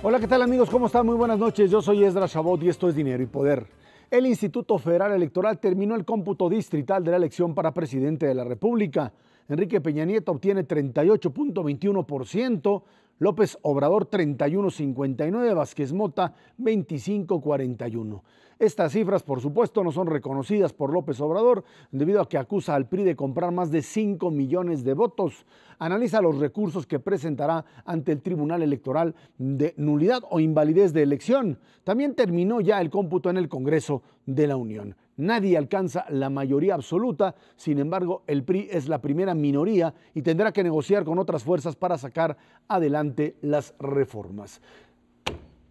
Hola, ¿qué tal amigos? ¿Cómo están? Muy buenas noches. Yo soy Esdras Chabot y esto es Dinero y Poder. El Instituto Federal Electoral terminó el cómputo distrital de la elección para presidente de la República. Enrique Peña Nieto obtiene 38.21%, López Obrador 31.59%, Vázquez Mota 25.41%. Estas cifras, por supuesto, no son reconocidas por López Obrador debido a que acusa al PRI de comprar más de 5 millones de votos. Analiza los recursos que presentará ante el Tribunal Electoral de nulidad o invalidez de elección. También terminó ya el cómputo en el Congreso de la Unión. Nadie alcanza la mayoría absoluta, sin embargo, el PRI es la primera minoría y tendrá que negociar con otras fuerzas para sacar adelante las reformas.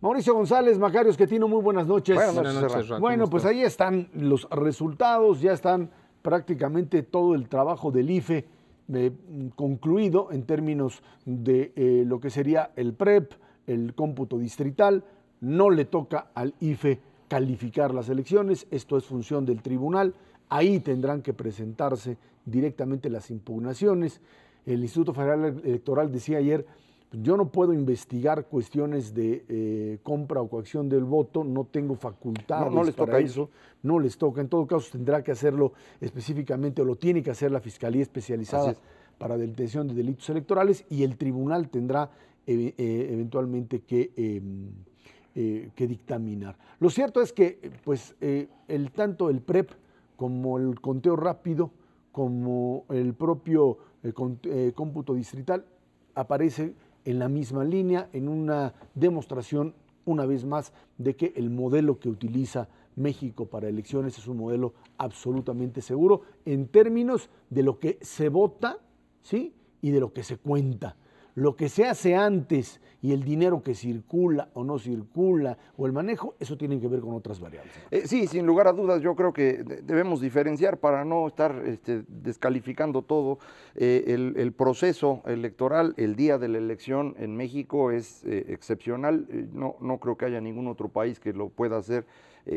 Mauricio González, Macario Esquetino, muy buenas noches. Buenas noches, Rafa. Bueno, pues ahí están los resultados, ya están prácticamente todo el trabajo del IFE concluido en términos de lo que sería el PREP, el cómputo distrital. No le toca al IFE calificar las elecciones, esto es función del tribunal, ahí tendrán que presentarse directamente las impugnaciones. El Instituto Federal Electoral decía ayer: yo no puedo investigar cuestiones de compra o coacción del voto, no tengo facultades no les para toca eso, no les toca. En todo caso, tendrá que hacerlo específicamente, o lo tiene que hacer la Fiscalía Especializada para Detención de Delitos Electorales, y el tribunal tendrá eventualmente que dictaminar. Lo cierto es que tanto el PREP como el conteo rápido, como el propio cómputo distrital, aparece en la misma línea, en una demostración, una vez más, de que el modelo que utiliza México para elecciones es un modelo absolutamente seguro en términos de lo que se vota, ¿sí?, y de lo que se cuenta. Lo que se hace antes y el dinero que circula o no circula o el manejo, eso tiene que ver con otras variables. Sí, sin lugar a dudas, yo creo que debemos diferenciar para no estar descalificando todo. El proceso electoral, el día de la elección en México es excepcional. No creo que haya ningún otro país que lo pueda hacer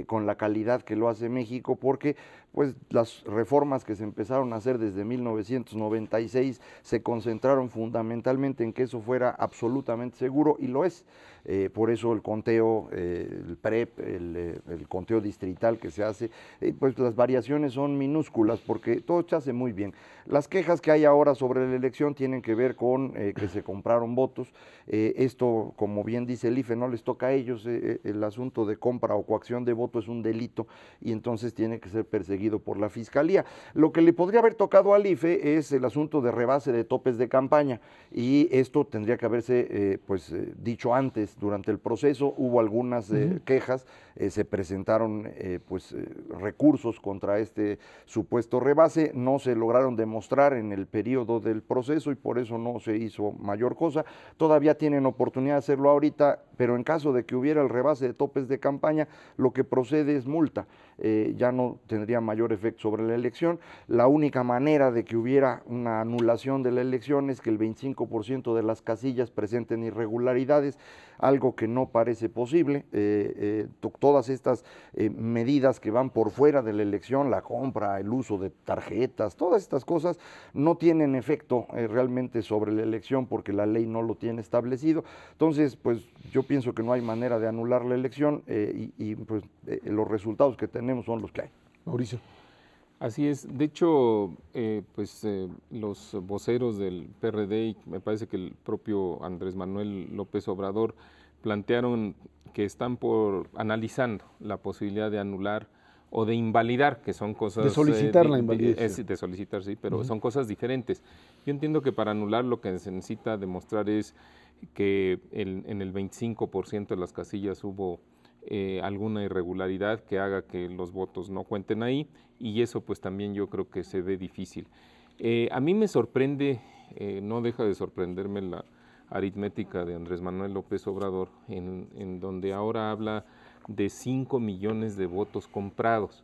con la calidad que lo hace México, porque pues las reformas que se empezaron a hacer desde 1996 se concentraron fundamentalmente en que eso fuera absolutamente seguro, y lo es. Por eso el conteo, el PREP, el conteo distrital que se hace, pues las variaciones son minúsculas porque todo se hace muy bien. Las quejas que hay ahora sobre la elección tienen que ver con que se compraron votos. Esto, como bien dice el IFE, no les toca a ellos. El asunto de compra o coacción de voto es un delito y entonces tiene que ser perseguido por la Fiscalía. Lo que le podría haber tocado al IFE es el asunto de rebase de topes de campaña, y esto tendría que haberse dicho antes. Durante el proceso hubo algunas quejas, se presentaron recursos contra este supuesto rebase, no se lograron demostrar en el periodo del proceso y por eso no se hizo mayor cosa. Todavía tienen oportunidad de hacerlo ahorita, pero en caso de que hubiera el rebase de topes de campaña, lo que procede es multa. Ya no tendría mayor efecto sobre la elección. La única manera de que hubiera una anulación de la elección es que el 25% de las casillas presenten irregularidades, algo que no parece posible. Todas estas medidas que van por fuera de la elección, la compra, el uso de tarjetas, todas estas cosas no tienen efecto realmente sobre la elección porque la ley no lo tiene establecido. Entonces, pues yo pienso que no hay manera de anular la elección los resultados que tenemos son los que hay. Mauricio. Así es. De hecho, los voceros del PRD y me parece que el propio Andrés Manuel López Obrador plantearon que están analizando la posibilidad de anular o de invalidar, que son cosas... De solicitar la invalidez. De solicitar, sí, pero son cosas diferentes. Yo entiendo que para anular lo que se necesita demostrar es que en el 25% de las casillas hubo alguna irregularidad que haga que los votos no cuenten ahí, y eso pues también yo creo que se ve difícil. A mí me sorprende, no deja de sorprenderme la aritmética de Andrés Manuel López Obrador, en donde ahora habla de 5 millones de votos comprados.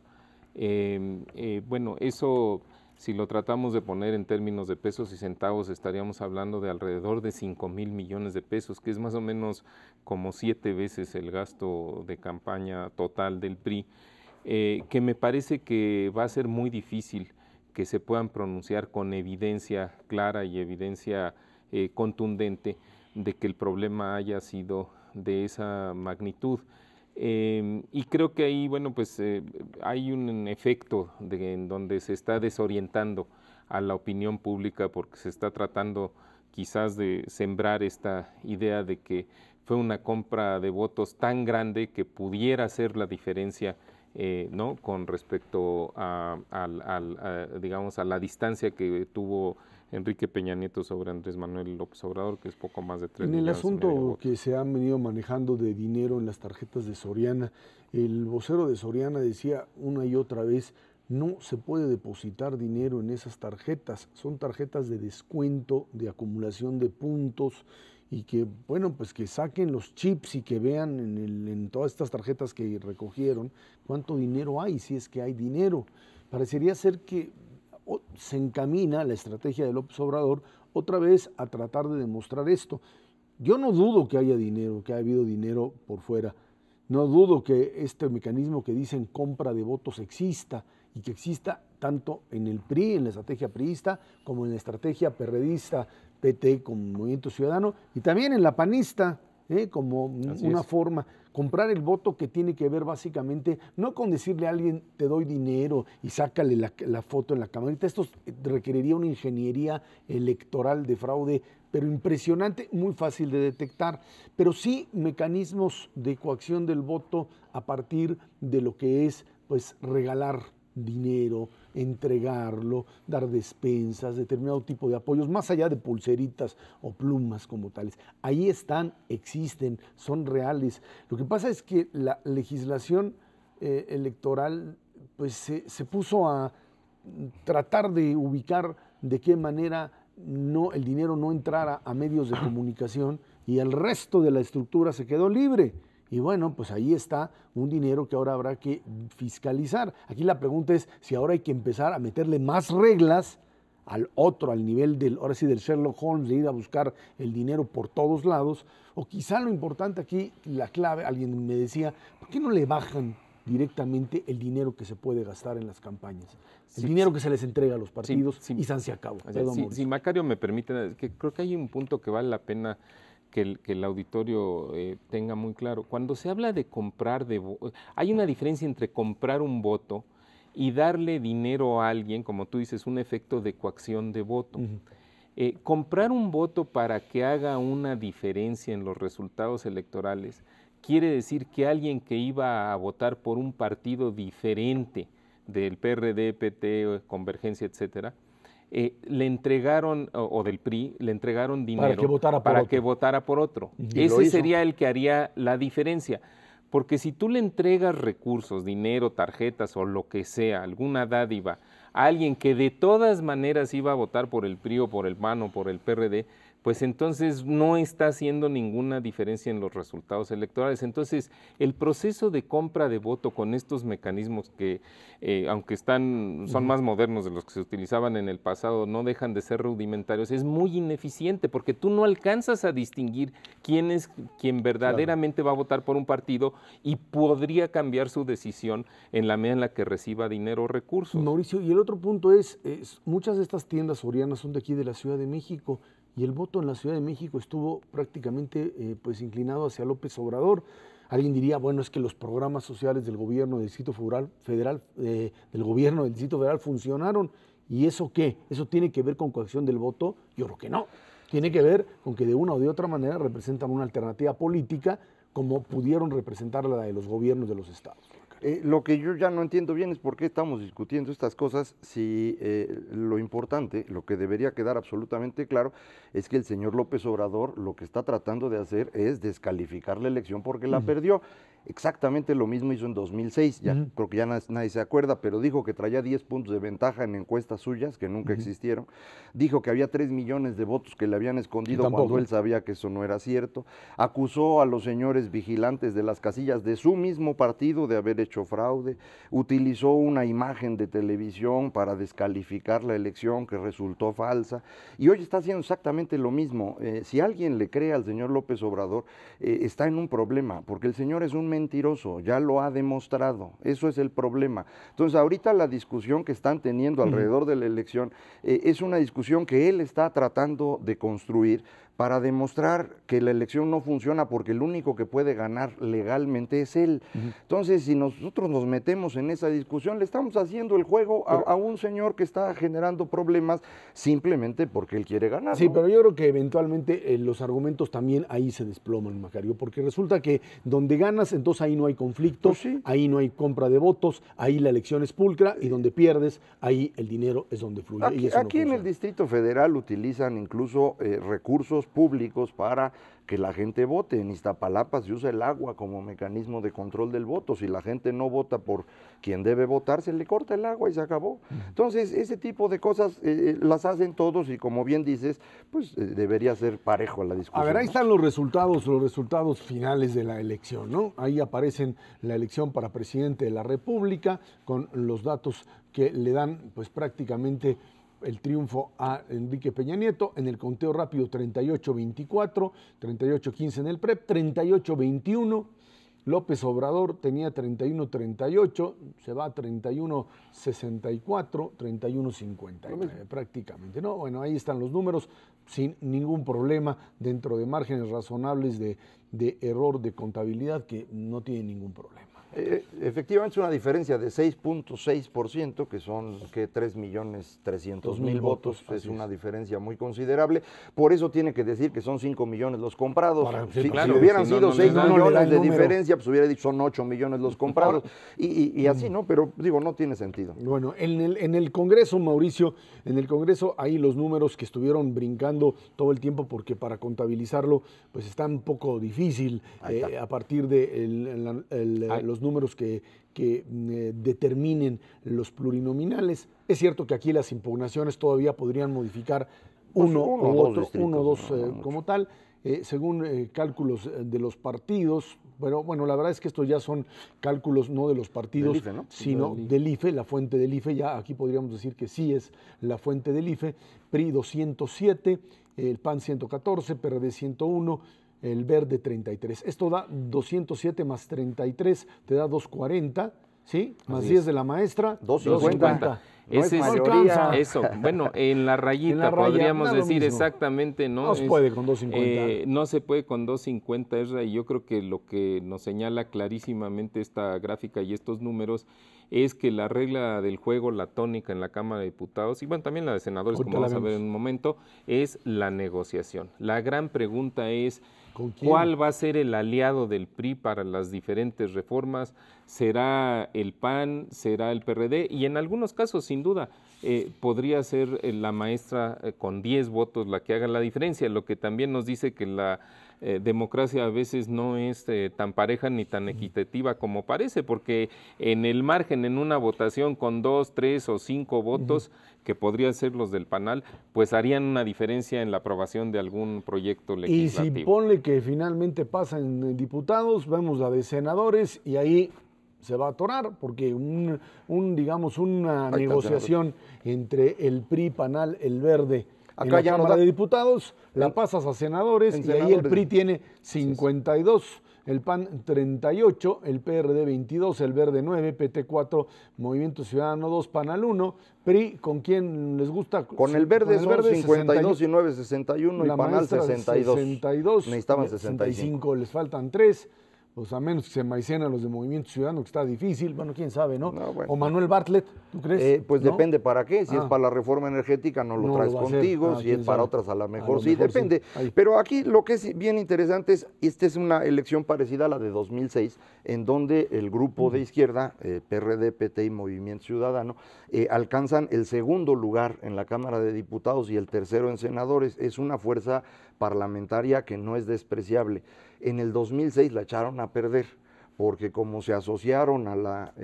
Bueno, eso, si lo tratamos de poner en términos de pesos y centavos, estaríamos hablando de alrededor de 5,000 millones de pesos, que es más o menos como 7 veces el gasto de campaña total del PRI, que me parece que va a ser muy difícil que se puedan pronunciar con evidencia clara y evidencia contundente de que el problema haya sido de esa magnitud. Y creo que ahí, bueno, pues hay un efecto en donde se está desorientando a la opinión pública porque se está tratando quizás de sembrar esta idea de que fue una compra de votos tan grande que pudiera hacer la diferencia, ¿no? Con respecto digamos, a la distancia que tuvo Enrique Peña Nieto sobre Andrés Manuel López Obrador, que es poco más de 3 millones. En el asunto que se han venido manejando de dinero en las tarjetas de Soriana, el vocero de Soriana decía una y otra vez, no se puede depositar dinero en esas tarjetas, son tarjetas de descuento, de acumulación de puntos, y que, bueno, pues que saquen los chips y que vean en todas estas tarjetas que recogieron cuánto dinero hay, si es que hay dinero. Parecería ser que se encamina la estrategia de López Obrador otra vez a tratar de demostrar esto. Yo no dudo que haya dinero, que haya habido dinero por fuera. No dudo que este mecanismo que dicen compra de votos exista y que exista tanto en el PRI, en la estrategia priista, como en la estrategia perredista, PT como Movimiento Ciudadano, y también en la panista, como una forma, comprar el voto que tiene que ver básicamente, no con decirle a alguien te doy dinero y sácale la foto en la camarita, esto requeriría una ingeniería electoral de fraude, pero impresionante, muy fácil de detectar, pero sí mecanismos de coacción del voto a partir de lo que es pues regalar dinero, entregarlo, dar despensas, determinado tipo de apoyos, más allá de pulseritas o plumas como tales. Ahí están, existen, son reales. Lo que pasa es que la legislación electoral pues se puso a tratar de ubicar de qué manera el dinero no entrara a medios de comunicación y el resto de la estructura se quedó libre. Y bueno, pues ahí está un dinero que ahora habrá que fiscalizar. Aquí la pregunta es si ahora hay que empezar a meterle más reglas al nivel ahora sí del Sherlock Holmes, de ir a buscar el dinero por todos lados, o quizá lo importante aquí, la clave, alguien me decía, ¿por qué no le bajan directamente el dinero que se puede gastar en las campañas? El dinero que se les entrega a los partidos y se acabó. Si Macario me permite, que creo que hay un punto que vale la pena que el auditorio tenga muy claro. Cuando se habla de comprar hay una diferencia entre comprar un voto y darle dinero a alguien, como tú dices, un efecto de coacción de voto. Comprar un voto para que haga una diferencia en los resultados electorales quiere decir que alguien que iba a votar por un partido diferente del PRD, PT, Convergencia, etcétera, le entregaron, o del PRI, le entregaron dinero para que votara por otro. Ese sería el que haría la diferencia. Porque si tú le entregas recursos, dinero, tarjetas o lo que sea, alguna dádiva, a alguien que de todas maneras iba a votar por el PRI o por el PAN o por el PRD, pues entonces no está haciendo ninguna diferencia en los resultados electorales. Entonces, el proceso de compra de voto con estos mecanismos que, aunque son más modernos de los que se utilizaban en el pasado, no dejan de ser rudimentarios, es muy ineficiente porque tú no alcanzas a distinguir quién es quien verdaderamente va a votar por un partido y podría cambiar su decisión en la medida en la que reciba dinero o recursos. Mauricio, y el otro punto es muchas de estas tiendas sorianas son de aquí de la Ciudad de México, y el voto en la Ciudad de México estuvo prácticamente pues inclinado hacia López Obrador. Alguien diría, bueno, es que los programas sociales del gobierno del Distrito Federal, del gobierno del Distrito Federal funcionaron. ¿Y eso qué? ¿Eso tiene que ver con coacción del voto? Yo creo que no. Tiene que ver con que de una o de otra manera representan una alternativa política como pudieron representar la de los gobiernos de los estados. Lo que yo ya no entiendo bien es por qué estamos discutiendo estas cosas si lo importante, lo que debería quedar absolutamente claro, es que el señor López Obrador lo que está tratando de hacer es descalificar la elección porque la perdió. Exactamente lo mismo hizo en 2006, ya creo que ya nadie se acuerda, pero dijo que traía 10 puntos de ventaja en encuestas suyas que nunca existieron. Dijo que había 3 millones de votos que le habían escondido cuando él sabía que eso no era cierto. Acusó a los señores vigilantes de las casillas de su mismo partido de haber hecho fraude. Utilizó una imagen de televisión para descalificar la elección que resultó falsa. Y hoy está haciendo exactamente lo mismo. Si alguien le cree al señor López Obrador, está en un problema, porque el señor es un mentiroso, ya lo ha demostrado, eso es el problema. Entonces ahorita la discusión que están teniendo alrededor de la elección es una discusión que él está tratando de construir para demostrar que la elección no funciona porque el único que puede ganar legalmente es él. Entonces, si nosotros nos metemos en esa discusión, le estamos haciendo el juego a un señor que está generando problemas simplemente porque él quiere ganar. Sí, ¿no? pero yo creo que eventualmente los argumentos también ahí se desploman, Macario, porque resulta que donde ganas, entonces ahí no hay conflicto, Pues sí. ahí no hay compra de votos, ahí la elección es pulcra, y donde pierdes, ahí el dinero es donde fluye. y eso no Aquí en el funciona. Distrito Federal utilizan incluso recursos públicos para que la gente vote. En Iztapalapa se usa el agua como mecanismo de control del voto. Si la gente no vota por quien debe votar, se le corta el agua y se acabó. Entonces, ese tipo de cosas las hacen todos y como bien dices, pues debería ser parejo la discusión. A ver, ahí ¿no? están los resultados finales de la elección, ¿no? Ahí aparecen la elección para presidente de la República con los datos que le dan, pues prácticamente el triunfo a Enrique Peña Nieto. En el conteo rápido 38-24, 38-15 en el PREP, 38-21. López Obrador tenía 31-38, se va a 31-64, 31-59 prácticamente, ¿no? Bueno, ahí están los números sin ningún problema dentro de márgenes razonables de error de contabilidad que no tiene ningún problema. Efectivamente es una diferencia de 6.6%, que son 3.300.000 votos, es una diferencia muy considerable, por eso tiene que decir que son 5 millones los comprados. Si hubieran sido 6 millones de diferencia, pues hubiera dicho son 8 millones los comprados, y así, ¿no? Pero digo, no tiene sentido. Bueno, en el Congreso, Mauricio, en el Congreso hay los números que estuvieron brincando todo el tiempo porque para contabilizarlo pues está un poco difícil a partir de los números que determinen los plurinominales. Es cierto que aquí las impugnaciones todavía podrían modificar uno o dos como tal, según cálculos de los partidos. Pero bueno, la verdad es que estos ya son cálculos no de los partidos, IFE, ¿no? sino del IFE, la fuente del IFE. Ya aquí podríamos decir que sí es la fuente del IFE. PRI 207, el PAN 114, PRD 101, el Verde 33. Esto da 207 más 33, te da 240, ¿sí? Más Así 10 es. de la maestra, 250. No es es mayoría. eso. Bueno, en la rayita En la raya, podríamos da lo decir mismo. exactamente, ¿no? No se puede con 250. No se puede con 250, Ezra, y yo creo que lo que nos señala clarísimamente esta gráfica y estos números es que la regla del juego, la tónica en la Cámara de Diputados, y bueno, también la de senadores, Ahorita como vamos la a ver vemos. en un momento, es la negociación. La gran pregunta es, ¿Con quién? ¿cuál va a ser el aliado del PRI para las diferentes reformas? ¿Será el PAN? ¿Será el PRD? Y en algunos casos, sin duda, podría ser la maestra con 10 votos la que haga la diferencia, lo que también nos dice que la democracia a veces no es tan pareja ni tan equitativa como parece, porque en el margen, en una votación con 2, 3 o 5 votos, que podrían ser los del panel, pues harían una diferencia en la aprobación de algún proyecto Y legislativo. si ponle que finalmente pasa en diputados, vemos la de senadores y ahí se va a atorar porque digamos una Ahí está, negociación entre el PRI, PANAL, el Verde en Acá la ya no Cámara da. de Diputados, la pasas a senadores y ahí el PRI tiene 52, el PAN 38, el PRD 22, el Verde 9, PT 4, Movimiento Ciudadano 2, PANAL 1, PRI, ¿con quién les gusta? Con el Verde son 52 y 9, 61 y la PANAL maestra 62. Necesitaban 65, les faltan 3. Pues a menos que se maicen a los de Movimiento Ciudadano, que está difícil, bueno, quién sabe, ¿no? No, bueno. O Manuel Bartlett, ¿tú crees? Pues ¿no? depende para qué, si es para la reforma energética no lo No traes lo va a hacer. contigo, si quién es para sabe. otras a lo A mejor lo sí, mejor depende. Ahí. Pero aquí lo que es bien interesante es, esta es una elección parecida a la de 2006, en donde el grupo de izquierda, PRD, PT y Movimiento Ciudadano, alcanzan el segundo lugar en la Cámara de Diputados y el tercero en senadores. Es una fuerza parlamentaria que no es despreciable. En el 2006 la echaron a perder, porque como se asociaron a la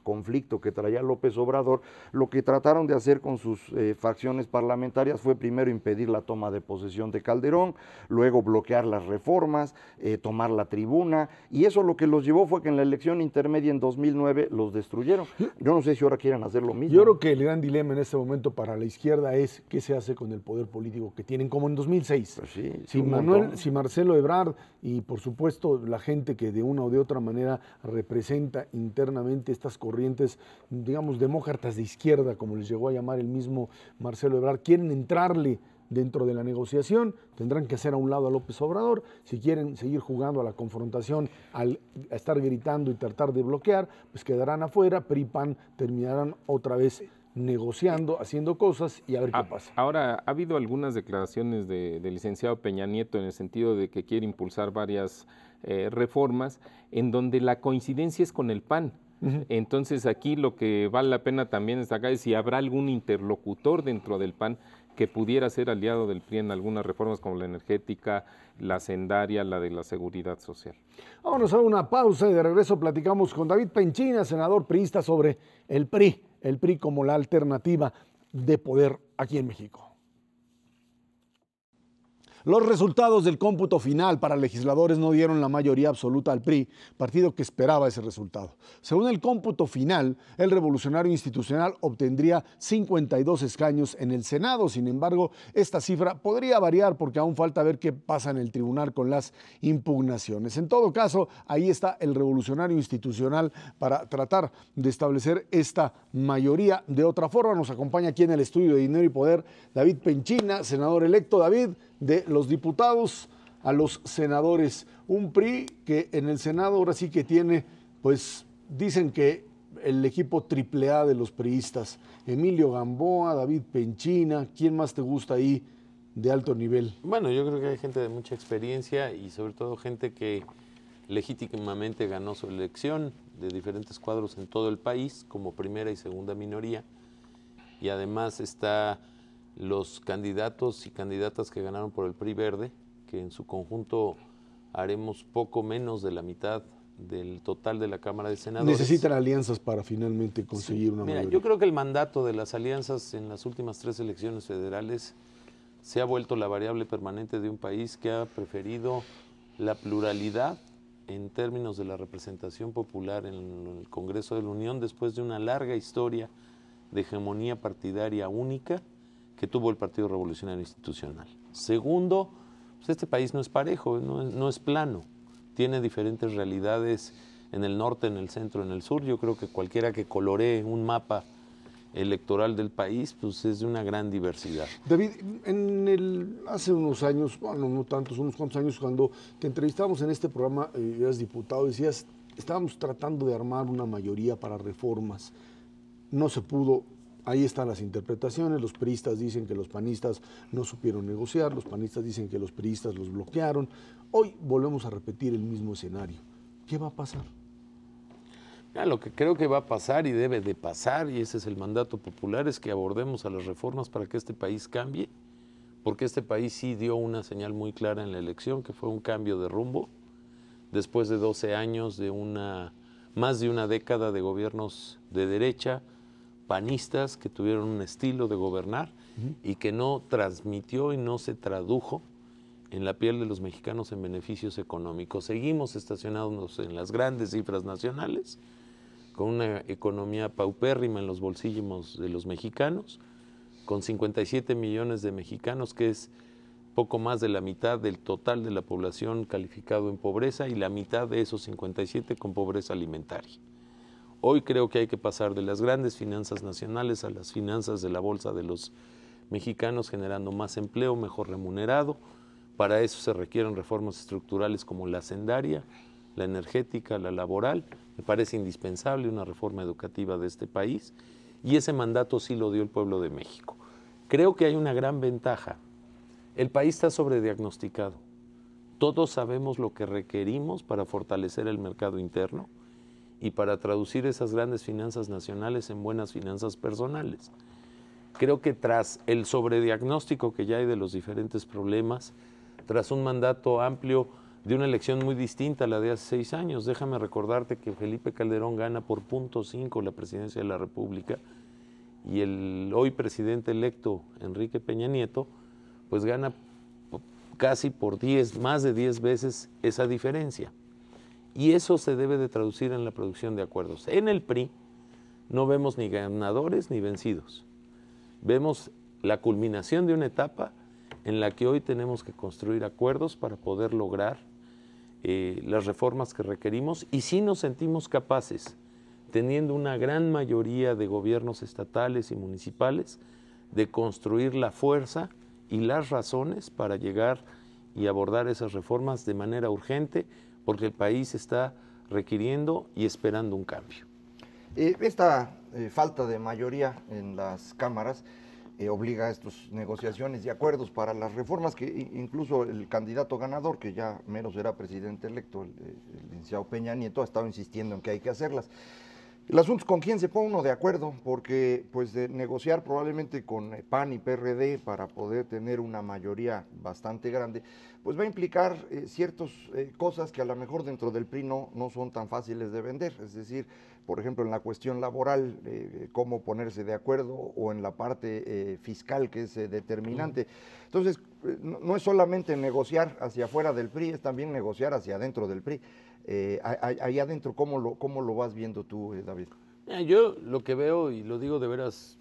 conflicto que traía López Obrador, lo que trataron de hacer con sus facciones parlamentarias fue primero impedir la toma de posesión de Calderón, luego bloquear las reformas, tomar la tribuna, y eso lo que los llevó fue que en la elección intermedia en 2009 los destruyeron. Yo no sé si ahora quieren hacer lo mismo. Yo creo que el gran dilema en este momento para la izquierda es qué se hace con el poder político que tienen, como en 2006. Pues sí, si Marcelo Ebrard y por supuesto la gente que de una o de otra manera representa internamente estas corrientes, digamos, demócratas de izquierda, como les llegó a llamar el mismo Marcelo Ebrard, quieren entrarle dentro de la negociación, tendrán que hacer a un lado a López Obrador. Si quieren seguir jugando a la confrontación, al estar gritando y tratar de bloquear, pues quedarán afuera. PRI y PAN terminarán otra vez negociando, haciendo cosas y a ver qué pasa. Ahora, ha habido algunas declaraciones del licenciado Peña Nieto en el sentido de que quiere impulsar varias reformas en donde la coincidencia es con el PAN. Entonces aquí lo que vale la pena también destacar es si habrá algún interlocutor dentro del PAN que pudiera ser aliado del PRI en algunas reformas como la energética, la hacendaria, la de la seguridad social. Vámonos a una pausa y de regreso platicamos con David Penchina, senador priista, sobre el PRI como la alternativa de poder aquí en México. Los resultados del cómputo final para legisladores no dieron la mayoría absoluta al PRI, partido que esperaba ese resultado. Según el cómputo final, el Revolucionario Institucional obtendría 52 escaños en el Senado. Sin embargo, esta cifra podría variar porque aún falta ver qué pasa en el tribunal con las impugnaciones. En todo caso, ahí está el Revolucionario Institucional para tratar de establecer esta mayoría. De otra forma, nos acompaña aquí en el estudio de Dinero y Poder David Penchina, senador electo. David, de los diputados a los senadores, un PRI que en el Senado ahora sí que tiene, pues dicen que el equipo AAA de los priistas, Emilio Gamboa, David Penchina, ¿quién más te gusta ahí de alto nivel? Bueno, yo creo que hay gente de mucha experiencia y sobre todo gente que legítimamente ganó su elección de diferentes cuadros en todo el país como primera y segunda minoría, y además está los candidatos y candidatas que ganaron por el PRI Verde, que en su conjunto haremos poco menos de la mitad del total de la Cámara de Senadores. Necesitan alianzas para finalmente conseguir una mayoría. Yo creo que el mandato de las alianzas en las últimas 3 elecciones federales se ha vuelto la variable permanente de un país que ha preferido la pluralidad en términos de la representación popular en el Congreso de la Unión después de una larga historia de hegemonía partidaria única que tuvo el Partido Revolucionario Institucional. Segundo, pues este país no es parejo, no es plano, tiene diferentes realidades en el norte, en el centro, en el sur. Yo creo que cualquiera que coloree un mapa electoral del país, pues es de una gran diversidad. David, hace unos años, bueno, no tantos, unos cuantos años, cuando te entrevistamos en este programa, eras diputado, decías, estábamos tratando de armar una mayoría para reformas, no se pudo. Ahí están las interpretaciones, los priistas dicen que los panistas no supieron negociar, los panistas dicen que los priistas los bloquearon. Hoy volvemos a repetir el mismo escenario. ¿Qué va a pasar? Lo que creo que va a pasar y debe de pasar, y ese es el mandato popular, es que abordemos a las reformas para que este país cambie, porque este país sí dio una señal muy clara en la elección, que fue un cambio de rumbo, después de 12 años de más de una década de gobiernos de derecha, panistas que tuvieron un estilo de gobernar y que no transmitió y no se tradujo en la piel de los mexicanos en beneficios económicos. Seguimos estacionados en las grandes cifras nacionales, con una economía paupérrima en los bolsillos de los mexicanos, con 57 millones de mexicanos, que es poco más de la mitad del total de la población calificado en pobreza, y la mitad de esos 57 con pobreza alimentaria. Hoy creo que hay que pasar de las grandes finanzas nacionales a las finanzas de la bolsa de los mexicanos, generando más empleo, mejor remunerado. Para eso se requieren reformas estructurales como la hacendaria, la energética, la laboral. Me parece indispensable una reforma educativa de este país, y ese mandato sí lo dio el pueblo de México. Creo que hay una gran ventaja. El país está sobrediagnosticado. Todos sabemos lo que requerimos para fortalecer el mercado interno y para traducir esas grandes finanzas nacionales en buenas finanzas personales. Creo que tras el sobrediagnóstico que ya hay de los diferentes problemas, tras un mandato amplio de una elección muy distinta a la de hace 6 años, déjame recordarte que Felipe Calderón gana por 0.5 la presidencia de la República, y el hoy presidente electo Enrique Peña Nieto pues gana casi por más de 10 veces esa diferencia. Y eso se debe de traducir en la producción de acuerdos. En el PRI no vemos ni ganadores ni vencidos. Vemos la culminación de una etapa en la que hoy tenemos que construir acuerdos para poder lograr las reformas que requerimos, y sí nos sentimos capaces, teniendo una gran mayoría de gobiernos estatales y municipales, de construir la fuerza y las razones para llegar y abordar esas reformas de manera urgente, porque el país está requiriendo y esperando un cambio. Esta falta de mayoría en las cámaras obliga a estas negociaciones y acuerdos para las reformas que incluso el candidato ganador, que ya menos será presidente electo, el licenciado Peña Nieto, ha estado insistiendo en que hay que hacerlas. El asunto es con quién se pone uno de acuerdo, porque pues de negociar probablemente con PAN y PRD para poder tener una mayoría bastante grande, pues va a implicar ciertas cosas que a lo mejor dentro del PRI no son tan fáciles de vender, es decir, por ejemplo en la cuestión laboral, cómo ponerse de acuerdo, o en la parte fiscal que es determinante. Entonces, no es solamente negociar hacia afuera del PRI, es también negociar hacia adentro del PRI. Ahí adentro, ¿cómo lo vas viendo tú, David? Yo lo que veo, y lo digo de veras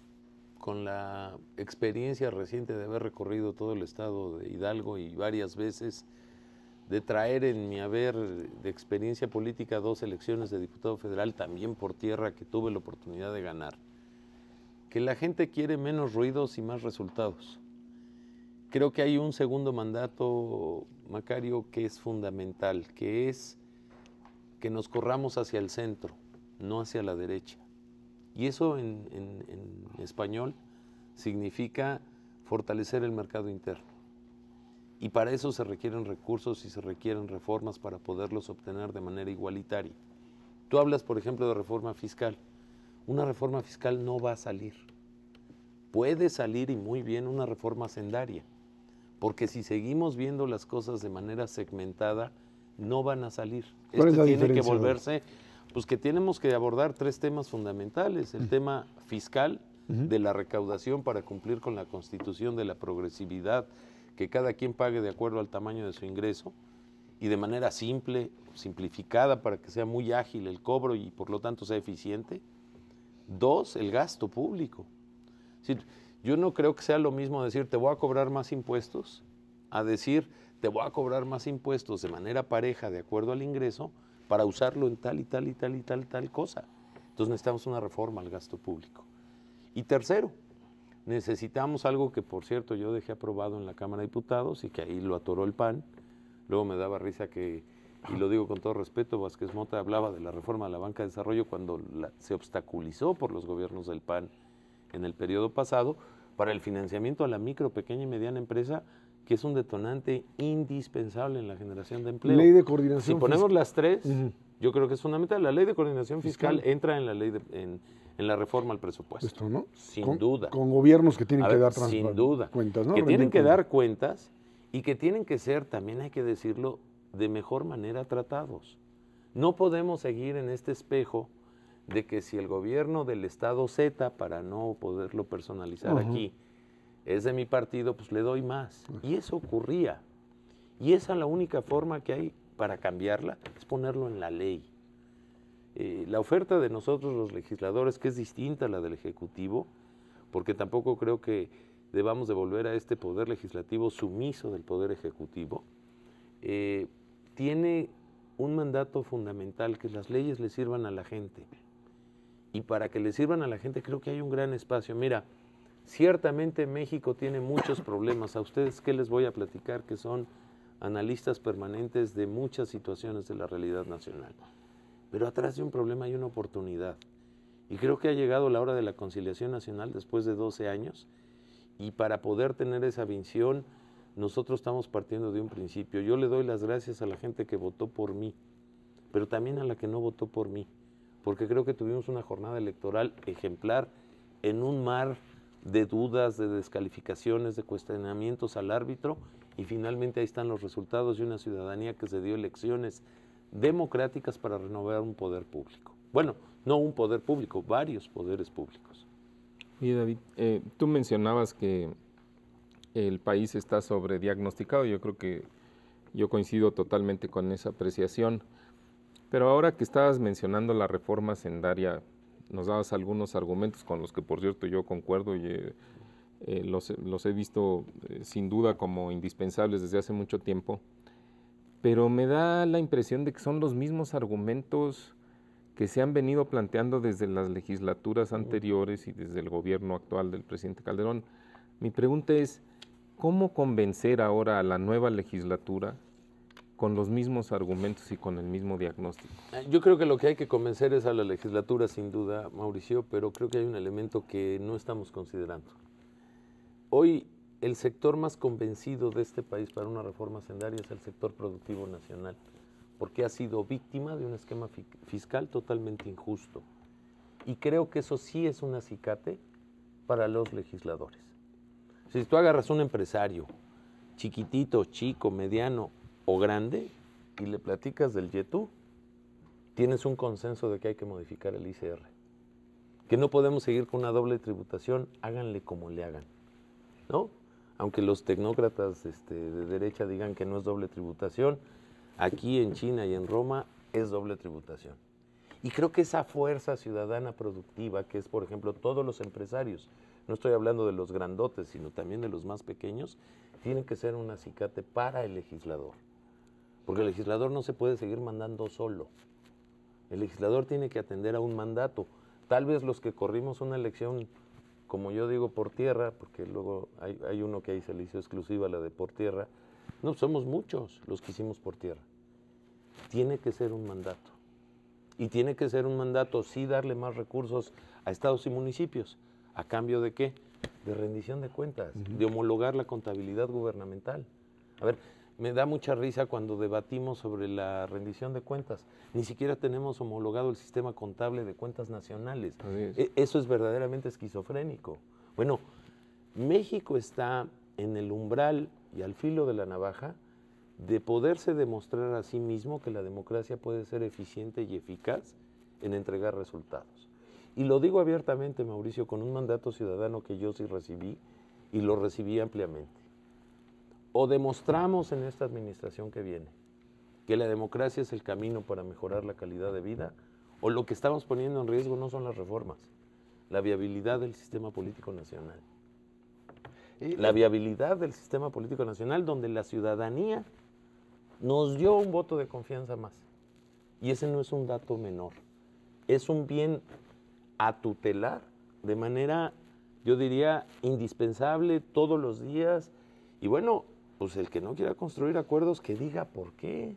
con la experiencia reciente de haber recorrido todo el estado de Hidalgo y varias veces, de traer en mi haber de experiencia política 2 elecciones de diputado federal, también por tierra, que tuve la oportunidad de ganar, que la gente quiere menos ruidos y más resultados. Creo que hay un segundo mandato, Macario, que es fundamental, que es que nos corramos hacia el centro, no hacia la derecha. Y eso en español significa fortalecer el mercado interno. Y para eso se requieren recursos y se requieren reformas para poderlos obtener de manera igualitaria. Tú hablas, por ejemplo, de reforma fiscal. Una reforma fiscal no va a salir. Puede salir, y muy bien, una reforma hacendaria. Porque si seguimos viendo las cosas de manera segmentada, no van a salir. ¿Cuál es la tiene que diferencia? volverse, pues que tenemos que abordar 3 temas fundamentales. El tema fiscal, de la recaudación para cumplir con la Constitución, de la progresividad, que cada quien pague de acuerdo al tamaño de su ingreso y de manera simple, simplificada, para que sea muy ágil el cobro y por lo tanto sea eficiente. 2, el gasto público. Es decir, yo no creo que sea lo mismo decir te voy a cobrar más impuestos a decir te voy a cobrar más impuestos de manera pareja de acuerdo al ingreso para usarlo en tal y tal y tal y tal cosa. Entonces necesitamos una reforma al gasto público. Y tercero, necesitamos algo que, por cierto, yo dejé aprobado en la Cámara de Diputados y que ahí lo atoró el PAN. Luego me daba risa que, y lo digo con todo respeto, Vázquez Mota hablaba de la reforma de la banca de desarrollo cuando se obstaculizó por los gobiernos del PAN en el periodo pasado para el financiamiento a la micro, pequeña y mediana empresa, que es un detonante indispensable en la generación de empleo. Ley de coordinación. Si ponemos las 3, yo creo que es fundamental. La ley de coordinación fiscal entra en la ley en la reforma al presupuesto. Esto, ¿no? Sin duda. Con gobiernos que tienen que dar sin duda, cuentas, ¿no? Que tienen que cuentas. dar cuentas y que tienen que ser, también hay que decirlo, de mejor manera tratados. No podemos seguir en este espejo de que si el gobierno del estado Z, para no poderlo personalizar aquí, es de mi partido, pues le doy más. Y eso ocurría. Y esa es la única forma que hay para cambiarla, es ponerlo en la ley. La oferta de nosotros los legisladores, que es distinta a la del Ejecutivo, porque tampoco creo que debamos devolver a este poder legislativo sumiso del poder ejecutivo, tiene un mandato fundamental, que las leyes le sirvan a la gente. Y para que le sirvan a la gente creo que hay un gran espacio. Mira, ciertamente México tiene muchos problemas. A ustedes, ¿qué les voy a platicar? Que son analistas permanentes de muchas situaciones de la realidad nacional. Pero atrás de un problema hay una oportunidad. Y creo que ha llegado la hora de la conciliación nacional después de 12 años. Y para poder tener esa visión, nosotros estamos partiendo de un principio. Yo le doy las gracias a la gente que votó por mí, pero también a la que no votó por mí. Porque creo que tuvimos una jornada electoral ejemplar en un mar de dudas, de descalificaciones, de cuestionamientos al árbitro, y finalmente ahí están los resultados de una ciudadanía que se dio elecciones democráticas para renovar un poder público. Bueno, no un poder público, varios poderes públicos. Y David, tú mencionabas que el país está sobrediagnosticado. Yo creo que yo coincido totalmente con esa apreciación. Pero ahora que estabas mencionando la reforma hacendaria, nos dabas algunos argumentos con los que, por cierto, yo concuerdo y los he visto sin duda como indispensables desde hace mucho tiempo, pero me da la impresión de que son los mismos argumentos que se han venido planteando desde las legislaturas anteriores y desde el gobierno actual del presidente Calderón. Mi pregunta es, ¿Cómo convencer ahora a la nueva legislatura con los mismos argumentos y con el mismo diagnóstico? Yo creo que lo que hay que convencer es a la legislatura, sin duda, Mauricio, pero creo que hay un elemento que no estamos considerando. Hoy, el sector más convencido de este país para una reforma hacendaria es el sector productivo nacional, porque ha sido víctima de un esquema fiscal totalmente injusto. Y creo que eso sí es un acicate para los legisladores. Si tú agarras un empresario, chiquitito, chico, mediano o grande, y le platicas del YETU, tienes un consenso de que hay que modificar el ICR. Que no podemos seguir con una doble tributación, háganle como le hagan, ¿no? Aunque los tecnócratas de derecha digan que no es doble tributación, aquí en China y en Roma es doble tributación. Y creo que esa fuerza ciudadana productiva, que es, por ejemplo, todos los empresarios, no estoy hablando de los grandotes, sino también de los más pequeños, tiene que ser un acicate para el legislador. Porque el legislador no se puede seguir mandando solo. El legislador tiene que atender a un mandato. Tal vez los que corrimos una elección, como yo digo, por tierra, porque luego hay uno que ahí se le hizo exclusiva la de por tierra, no, somos muchos los que hicimos por tierra. Tiene que ser un mandato. Y tiene que ser un mandato, sí, darle más recursos a estados y municipios. ¿A cambio de qué? De rendición de cuentas, de homologar la contabilidad gubernamental. A ver, me da mucha risa cuando debatimos sobre la rendición de cuentas. Ni siquiera tenemos homologado el sistema contable de cuentas nacionales. Eso es verdaderamente esquizofrénico. Bueno, México está en el umbral y al filo de la navaja de poderse demostrar a sí mismo que la democracia puede ser eficiente y eficaz en entregar resultados. Y lo digo abiertamente, Mauricio, con un mandato ciudadano que yo sí recibí y lo recibí ampliamente. O demostramos en esta administración que viene que la democracia es el camino para mejorar la calidad de vida, o lo que estamos poniendo en riesgo no son las reformas, la viabilidad del sistema político nacional. La viabilidad del sistema político nacional donde la ciudadanía nos dio un voto de confianza más. Y ese no es un dato menor. Es un bien a tutelar de manera, yo diría, indispensable todos los días. Y bueno, pues el que no quiera construir acuerdos, que diga por qué.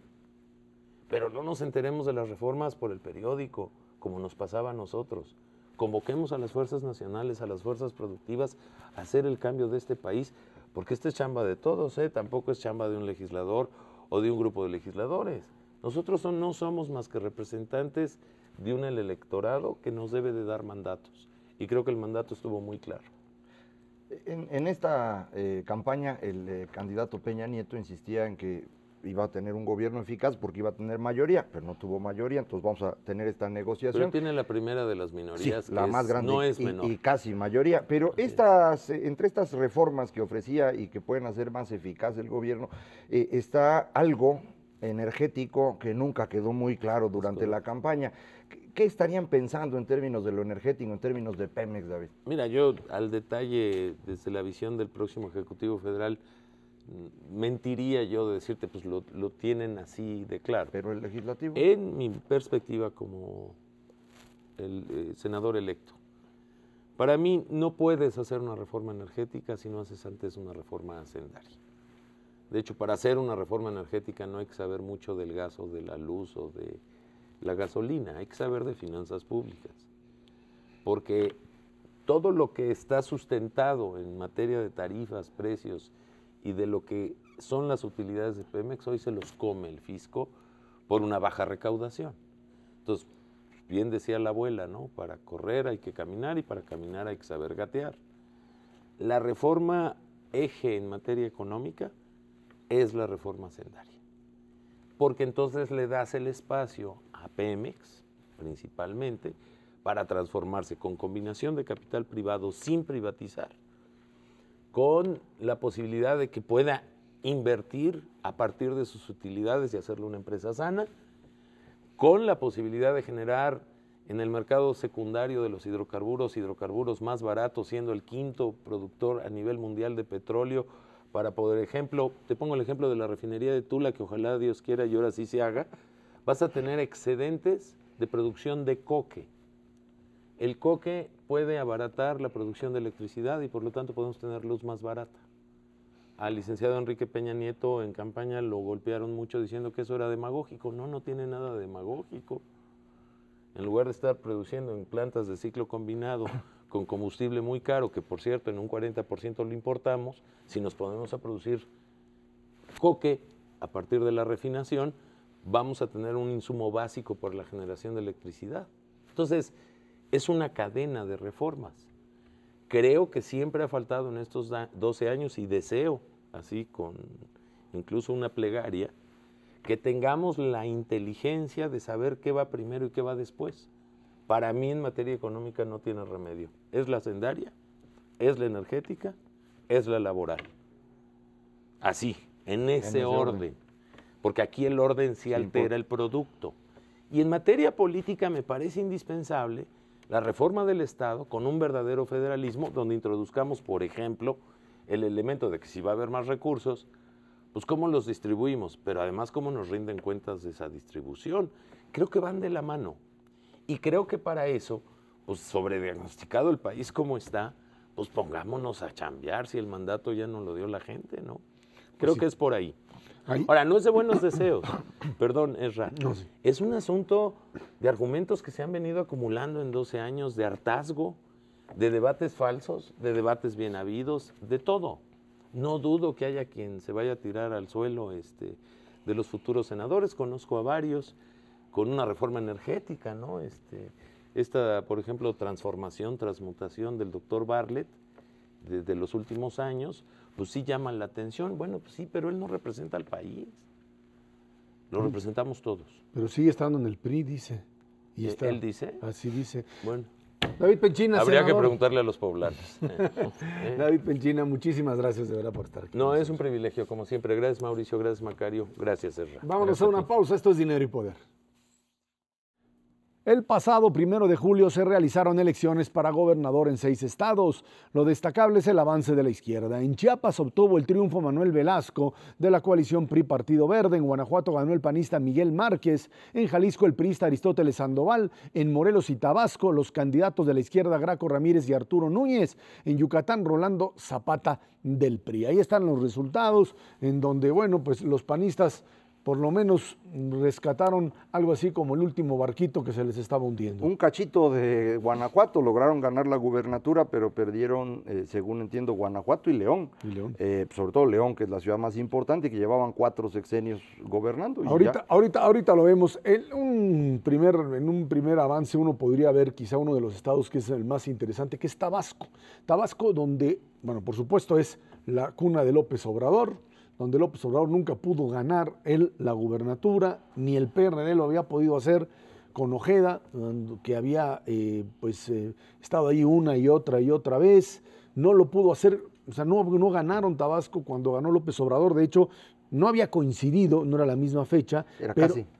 Pero no nos enteremos de las reformas por el periódico, como nos pasaba a nosotros. Convoquemos a las fuerzas nacionales, a las fuerzas productivas, a hacer el cambio de este país, porque esta es chamba de todos, tampoco es chamba de un legislador o de un grupo de legisladores. Nosotros no somos más que representantes de un electorado que nos debe de dar mandatos. Y creo que el mandato estuvo muy claro. En esta campaña, el candidato Peña Nieto insistía en que iba a tener un gobierno eficaz porque iba a tener mayoría, pero no tuvo mayoría, entonces vamos a tener esta negociación. Pero tiene la primera de las minorías, sí, la más grande, no es menor. Y casi mayoría, pero entre estas reformas que ofrecía y que pueden hacer más eficaz el gobierno, está algo energético que nunca quedó muy claro durante la campaña. ¿Qué estarían pensando en términos de lo energético, en términos de Pemex, David? Mira, yo al detalle, desde la visión del próximo Ejecutivo Federal, mentiría yo de decirte, pues lo tienen así de claro. Pero el legislativo. En mi perspectiva como el senador electo, para mí no puedes hacer una reforma energética si no haces antes una reforma hacendaria. De hecho, para hacer una reforma energética no hay que saber mucho del gas o de la luz o de la gasolina, hay que saber de finanzas públicas. Porque todo lo que está sustentado en materia de tarifas, precios y de lo que son las utilidades de Pemex, hoy se los come el fisco por una baja recaudación. Entonces, bien decía la abuela, ¿no? Para correr hay que caminar y para caminar hay que saber gatear. La reforma eje en materia económica es la reforma hacendaria, porque entonces le das el espacio a Pemex, principalmente, para transformarse con combinación de capital privado sin privatizar, con la posibilidad de que pueda invertir a partir de sus utilidades y hacerlo una empresa sana, con la posibilidad de generar en el mercado secundario de los hidrocarburos más baratos, siendo el quinto productor a nivel mundial de petróleo, para poder, te pongo el ejemplo de la refinería de Tula, que ojalá Dios quiera y ahora sí se haga, vas a tener excedentes de producción de coque. El coque puede abaratar la producción de electricidad y por lo tanto podemos tener luz más barata. al licenciado Enrique Peña Nieto en campaña lo golpearon mucho diciendo que eso era demagógico. No, no tiene nada de demagógico. En lugar de estar produciendo en plantas de ciclo combinado con combustible muy caro, que por cierto en un 40% lo importamos, si nos ponemos a producir coque a partir de la refinación, vamos a tener un insumo básico para la generación de electricidad. Entonces, es una cadena de reformas. Creo que siempre ha faltado en estos 12 años y deseo, así con incluso una plegaria, que tengamos la inteligencia de saber qué va primero y qué va después. Para mí en materia económica no tiene remedio. Es la hacendaria, es la energética, es la laboral. Así, en ese orden. Porque aquí el orden sí altera el producto. Y en materia política me parece indispensable la reforma del Estado con un verdadero federalismo donde introduzcamos, por ejemplo, el elemento de que si va a haber más recursos, pues cómo los distribuimos, pero además cómo nos rinden cuentas de esa distribución. Creo que van de la mano. Y creo que para eso, pues sobrediagnosticado el país como está, pues pongámonos a chambear si el mandato ya no lo dio la gente, ¿no? Creo que es por ahí. Ahora, no es de buenos deseos, perdón, Ezra. No, sí. Es un asunto de argumentos que se han venido acumulando en 12 años, de hartazgo, de debates falsos, de debates bien habidos, de todo. No dudo que haya quien se vaya a tirar al suelo de los futuros senadores, conozco a varios, con una reforma energética, ¿no? Esta, por ejemplo, transmutación del doctor Bartlett, de los últimos años, pues sí llaman la atención. Bueno, pues sí, pero él no representa al país. Lo representamos todos. Pero sigue estando en el PRI, dice. Y ¿él dice? Así dice. Bueno. David Penchina, habría senador. que preguntarle a los poblanos. David Penchina, muchísimas gracias de verdad por estar aquí. No, es un privilegio, como siempre. Gracias, Mauricio. Gracias, Macario. Gracias, Ezra. Vámonos a una pausa. Esto es Dinero y Poder. El pasado 1 de julio se realizaron elecciones para gobernador en 6 estados. Lo destacable es el avance de la izquierda. En Chiapas obtuvo el triunfo Manuel Velasco de la coalición PRI-Partido Verde. En Guanajuato ganó el panista Miguel Márquez. En Jalisco el priista Aristóteles Sandoval. En Morelos y Tabasco los candidatos de la izquierda Graco Ramírez y Arturo Núñez. En Yucatán Rolando Zapata del PRI. Ahí están los resultados en donde, bueno, pues los panistas por lo menos rescataron algo así como el último barquito que se les estaba hundiendo. Un cachito de Guanajuato, lograron ganar la gubernatura, pero perdieron, según entiendo, Guanajuato y León. Sobre todo León, que es la ciudad más importante y que llevaban 4 sexenios gobernando. Ahorita lo vemos. En un primer avance uno podría ver quizá uno de los estados que es el más interesante, que es Tabasco. Tabasco donde, bueno, por supuesto es la cuna de López Obrador, donde López Obrador nunca pudo ganar él la gubernatura, ni el PRD lo había podido hacer con Ojeda, que había estado ahí una y otra vez, no lo pudo hacer, o sea, no ganaron Tabasco cuando ganó López Obrador, de hecho, no había coincidido, no era la misma fecha,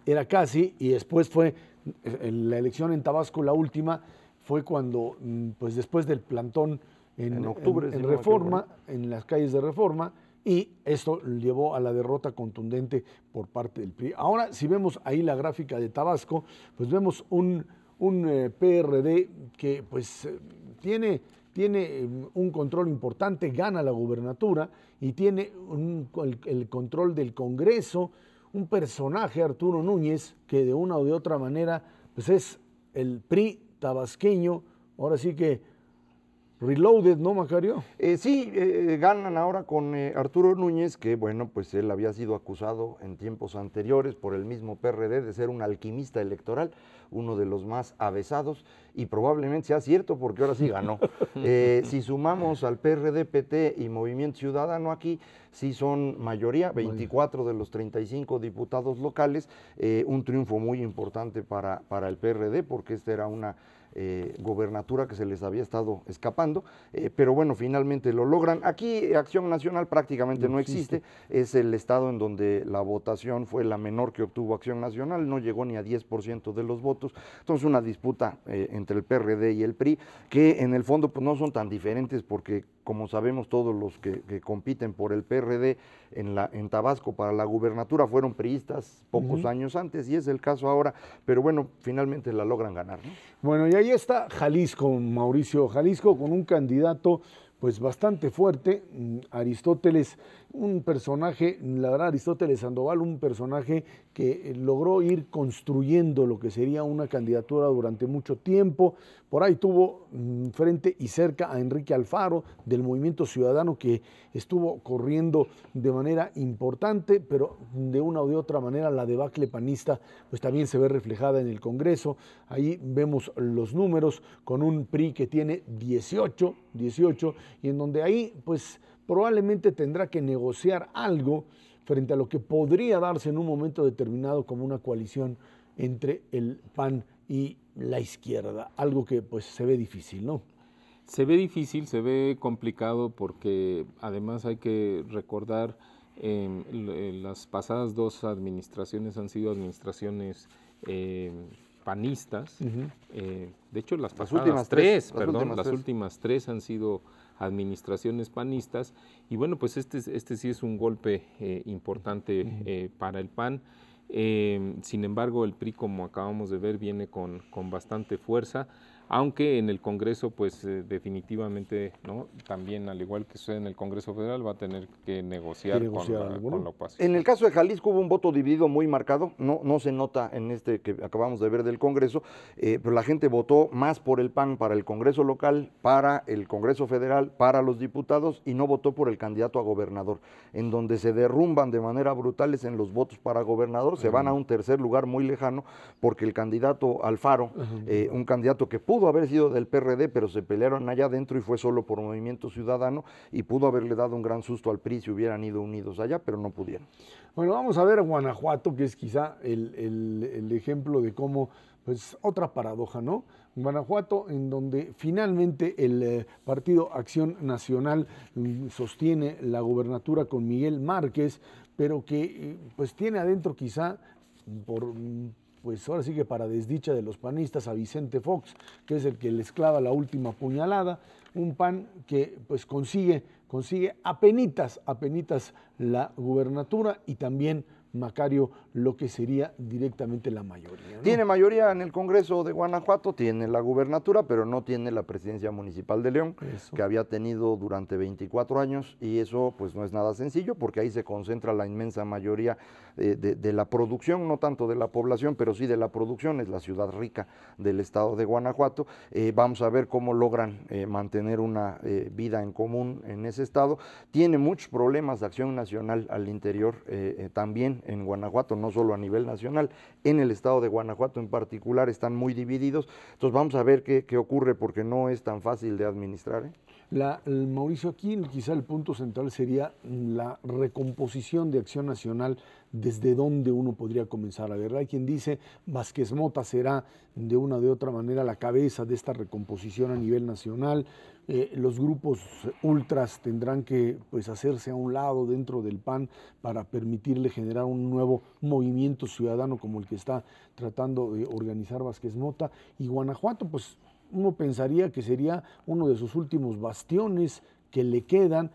era casi, y después fue la elección en Tabasco, la última, fue cuando, pues después del plantón en octubre, en Reforma, en las calles de Reforma, y esto llevó a la derrota contundente por parte del PRI. Ahora, si vemos ahí la gráfica de Tabasco, pues vemos un PRD que pues tiene un control importante, gana la gubernatura y tiene el control del Congreso, un personaje, Arturo Núñez, que de una o de otra manera pues es el PRI tabasqueño, ahora sí que reloaded, ¿no, Macario? Sí, ganan ahora con Arturo Núñez, que bueno, pues él había sido acusado en tiempos anteriores por el mismo PRD de ser un alquimista electoral, uno de los más avesados, y probablemente sea cierto porque ahora sí ganó. Si sumamos al PRD, PT y Movimiento Ciudadano aquí, sí son mayoría, 24 de los 35 diputados locales, un triunfo muy importante para el PRD porque esta era una gobernatura que se les había estado escapando, pero bueno, finalmente lo logran. Aquí Acción Nacional prácticamente no existe, es el estado en donde la votación fue la menor que obtuvo Acción Nacional, no llegó ni a 10% de los votos, entonces una disputa entre el PRD y el PRI, que en el fondo pues no son tan diferentes porque como sabemos todos los que compiten por el PRD en Tabasco para la gubernatura fueron priistas pocos años antes y es el caso ahora, pero bueno, finalmente la logran ganar, ¿no? Bueno, y ahí está Jalisco, Mauricio, Jalisco con un candidato pues bastante fuerte. Aristóteles, un personaje, la verdad, Aristóteles Sandoval, un personaje que logró ir construyendo lo que sería una candidatura durante mucho tiempo. Por ahí tuvo frente y cerca a Enrique Alfaro del Movimiento Ciudadano, que estuvo corriendo de manera importante, pero de una u de otra manera la debacle panista pues también se ve reflejada en el Congreso. Ahí vemos los números con un PRI que tiene 18, y en donde ahí pues probablemente tendrá que negociar algo frente a lo que podría darse en un momento determinado como una coalición entre el PAN y la izquierda, algo que pues se ve difícil, ¿no? Se ve difícil, se ve complicado porque además hay que recordar las pasadas 2 administraciones han sido administraciones panistas. De hecho, las últimas tres han sido administraciones panistas, y bueno, pues este sí es un golpe importante para el PAN. Sin embargo, el PRI, como acabamos de ver, viene con bastante fuerza, aunque en el Congreso, pues definitivamente, ¿no? También, al igual que sucede en el Congreso Federal, va a tener que negociar con la oposición. En el caso de Jalisco hubo un voto dividido muy marcado, no se nota en este que acabamos de ver del Congreso, pero la gente votó más por el PAN para el Congreso local, para el Congreso Federal, para los diputados, y no votó por el candidato a gobernador, en donde se derrumban de manera brutales en los votos para gobernador, se van a un tercer lugar muy lejano, porque el candidato Alfaro, un candidato que pudo haber sido del PRD, pero se pelearon allá adentro y fue solo por Movimiento Ciudadano, y pudo haberle dado un gran susto al PRI si hubieran ido unidos allá, pero no pudieron. Bueno, vamos a ver Guanajuato, que es quizá el ejemplo de cómo, pues otra paradoja, ¿no? Guanajuato, en donde finalmente el Partido Acción Nacional sostiene la gobernatura con Miguel Márquez, pero que pues tiene adentro quizá pues ahora sí que para desdicha de los panistas, a Vicente Fox, que es el que les clava la última puñalada, un PAN que pues consigue apenitas la gubernatura, y también Macario lo que sería directamente la mayoría, ¿no? Tiene mayoría en el Congreso de Guanajuato, tiene la gubernatura, pero no tiene la presidencia municipal de León, que había tenido durante 24 años, y eso pues no es nada sencillo, porque ahí se concentra la inmensa mayoría de la producción, no tanto de la población, pero sí de la producción. Es la ciudad rica del estado de Guanajuato. Vamos a ver cómo logran mantener una vida en común en ese estado. Tiene muchos problemas de Acción Nacional al interior, también en Guanajuato, no solo a nivel nacional, en el estado de Guanajuato en particular están muy divididos. Entonces vamos a ver qué ocurre, porque no es tan fácil de administrar, ¿eh? Mauricio, aquí quizá el punto central sería la recomposición de Acción Nacional, desde donde uno podría comenzar a ver. Hay quien dice Vázquez Mota será de una o de otra manera la cabeza de esta recomposición a nivel nacional. Los grupos ultras tendrán que pues hacerse a un lado dentro del PAN para permitirle generar un nuevo movimiento ciudadano como el que está tratando de organizar Vázquez Mota. Y Guanajuato, pues uno pensaría que sería uno de sus últimos bastiones que le quedan,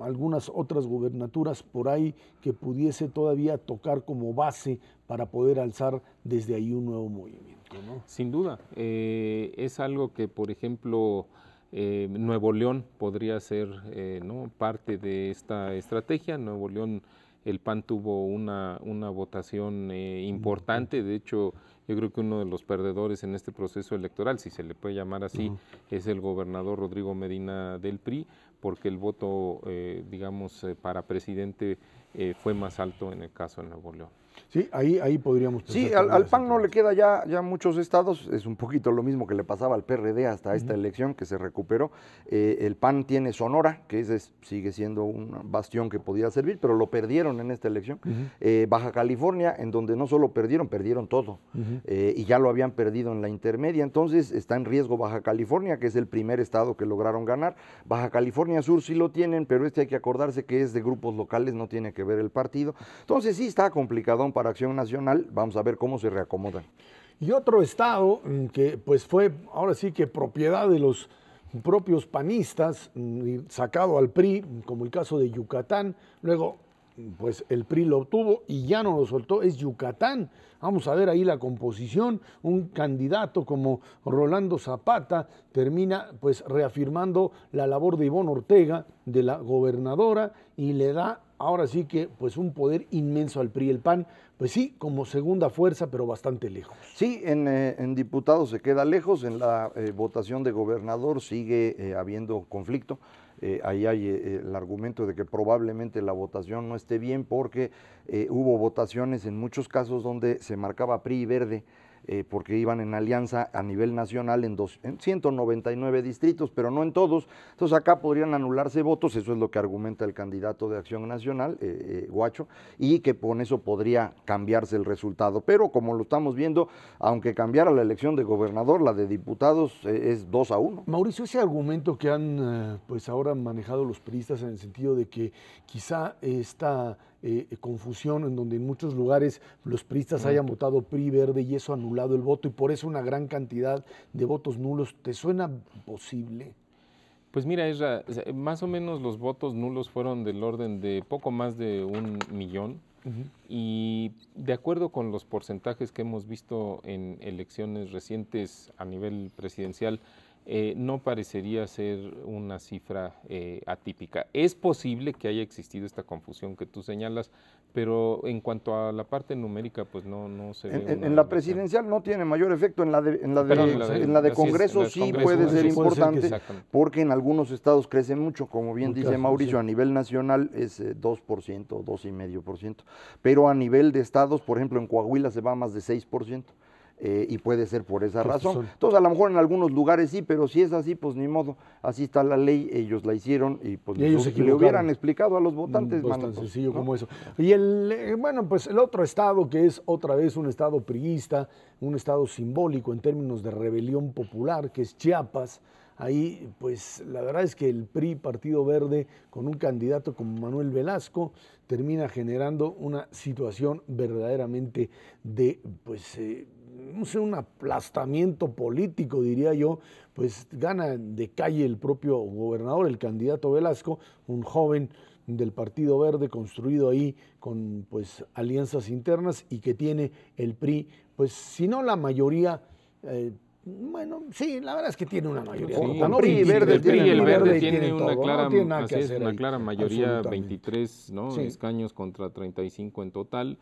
algunas otras gubernaturas por ahí que pudiese todavía tocar como base para poder alzar desde ahí un nuevo movimiento, ¿no? Sin duda, es algo que, por ejemplo, Nuevo León podría ser ¿no? parte de esta estrategia. Nuevo León, el PAN tuvo una votación importante. De hecho, yo creo que uno de los perdedores en este proceso electoral, si se le puede llamar así, es el gobernador Rodrigo Medina del PRI, porque el voto, para presidente fue más alto en el caso de Nuevo León. Sí, ahí podríamos pensar. Sí, al PAN no le queda ya muchos estados, es un poquito lo mismo que le pasaba al PRD hasta esta elección, que se recuperó. El PAN tiene Sonora, que sigue siendo un bastión que podía servir, pero lo perdieron en esta elección. Baja California, en donde no solo perdieron todo, y ya lo habían perdido en la intermedia, entonces está en riesgo Baja California, que es el primer estado que lograron ganar. Baja California Sur sí lo tienen, pero hay que acordarse que es de grupos locales, no tiene que ver el partido. Entonces sí está complicado para Acción Nacional. Vamos a ver cómo se reacomodan. Y otro estado que pues fue ahora sí que propiedad de los propios panistas, sacado al PRI, como el caso de Yucatán, luego pues el PRI lo obtuvo y ya no lo soltó, es Yucatán. Vamos a ver ahí la composición. Un candidato como Rolando Zapata termina pues reafirmando la labor de Ivonne Ortega, de la gobernadora, y le da ahora sí que pues un poder inmenso al PRI. El PAN, pues sí, como segunda fuerza, pero bastante lejos. Sí, en diputados se queda lejos, en la votación de gobernador sigue habiendo conflicto. Ahí hay el argumento de que probablemente la votación no esté bien porque hubo votaciones en muchos casos donde se marcaba PRI y Verde, porque iban en alianza a nivel nacional en 199 distritos, pero no en todos. Entonces acá podrían anularse votos, eso es lo que argumenta el candidato de Acción Nacional, Guacho, y que con eso podría cambiarse el resultado. Pero como lo estamos viendo, aunque cambiara la elección de gobernador, la de diputados es 2-1. Mauricio, ese argumento que han pues ahora manejado los priistas en el sentido de que quizá esta confusión en donde en muchos lugares los priistas hayan votado PRI Verde y eso ha anulado el voto y por eso una gran cantidad de votos nulos, ¿te suena posible? Pues mira, Esra, más o menos los votos nulos fueron del orden de poco más de 1 millón. Y de acuerdo con los porcentajes que hemos visto en elecciones recientes a nivel presidencial, no parecería ser una cifra atípica. Es posible que haya existido esta confusión que tú señalas, pero en cuanto a la parte numérica, pues no se ve. En la presidencial no tiene mayor efecto, en la de Congreso sí puede ser importante, porque en algunos estados crece mucho, como bien dice Mauricio, a nivel nacional es 2%, 2,5%, pero a nivel de estados, por ejemplo, en Coahuila se va a más de 6%. Y puede ser por esa razón. Entonces, a lo mejor en algunos lugares sí, pero si es así, pues ni modo. Así está la ley, ellos la hicieron y pues le hubieran explicado a los votantes. Pues tan sencillo como eso. Y bueno, pues el otro estado que es otra vez un estado priista, un estado simbólico en términos de rebelión popular, que es Chiapas. Ahí, pues la verdad es que el PRI, Partido Verde, con un candidato como Manuel Velasco, termina generando una situación verdaderamente de, pues, no sé, un aplastamiento político, diría yo. Pues gana de calle el propio gobernador, el candidato Velasco, un joven del Partido Verde construido ahí con pues alianzas internas y que tiene el PRI, pues si no la mayoría, bueno, sí, la verdad es que tiene una mayoría. Sí, el PRI y el Verde tiene una clara mayoría, 23 escaños contra 35 en total.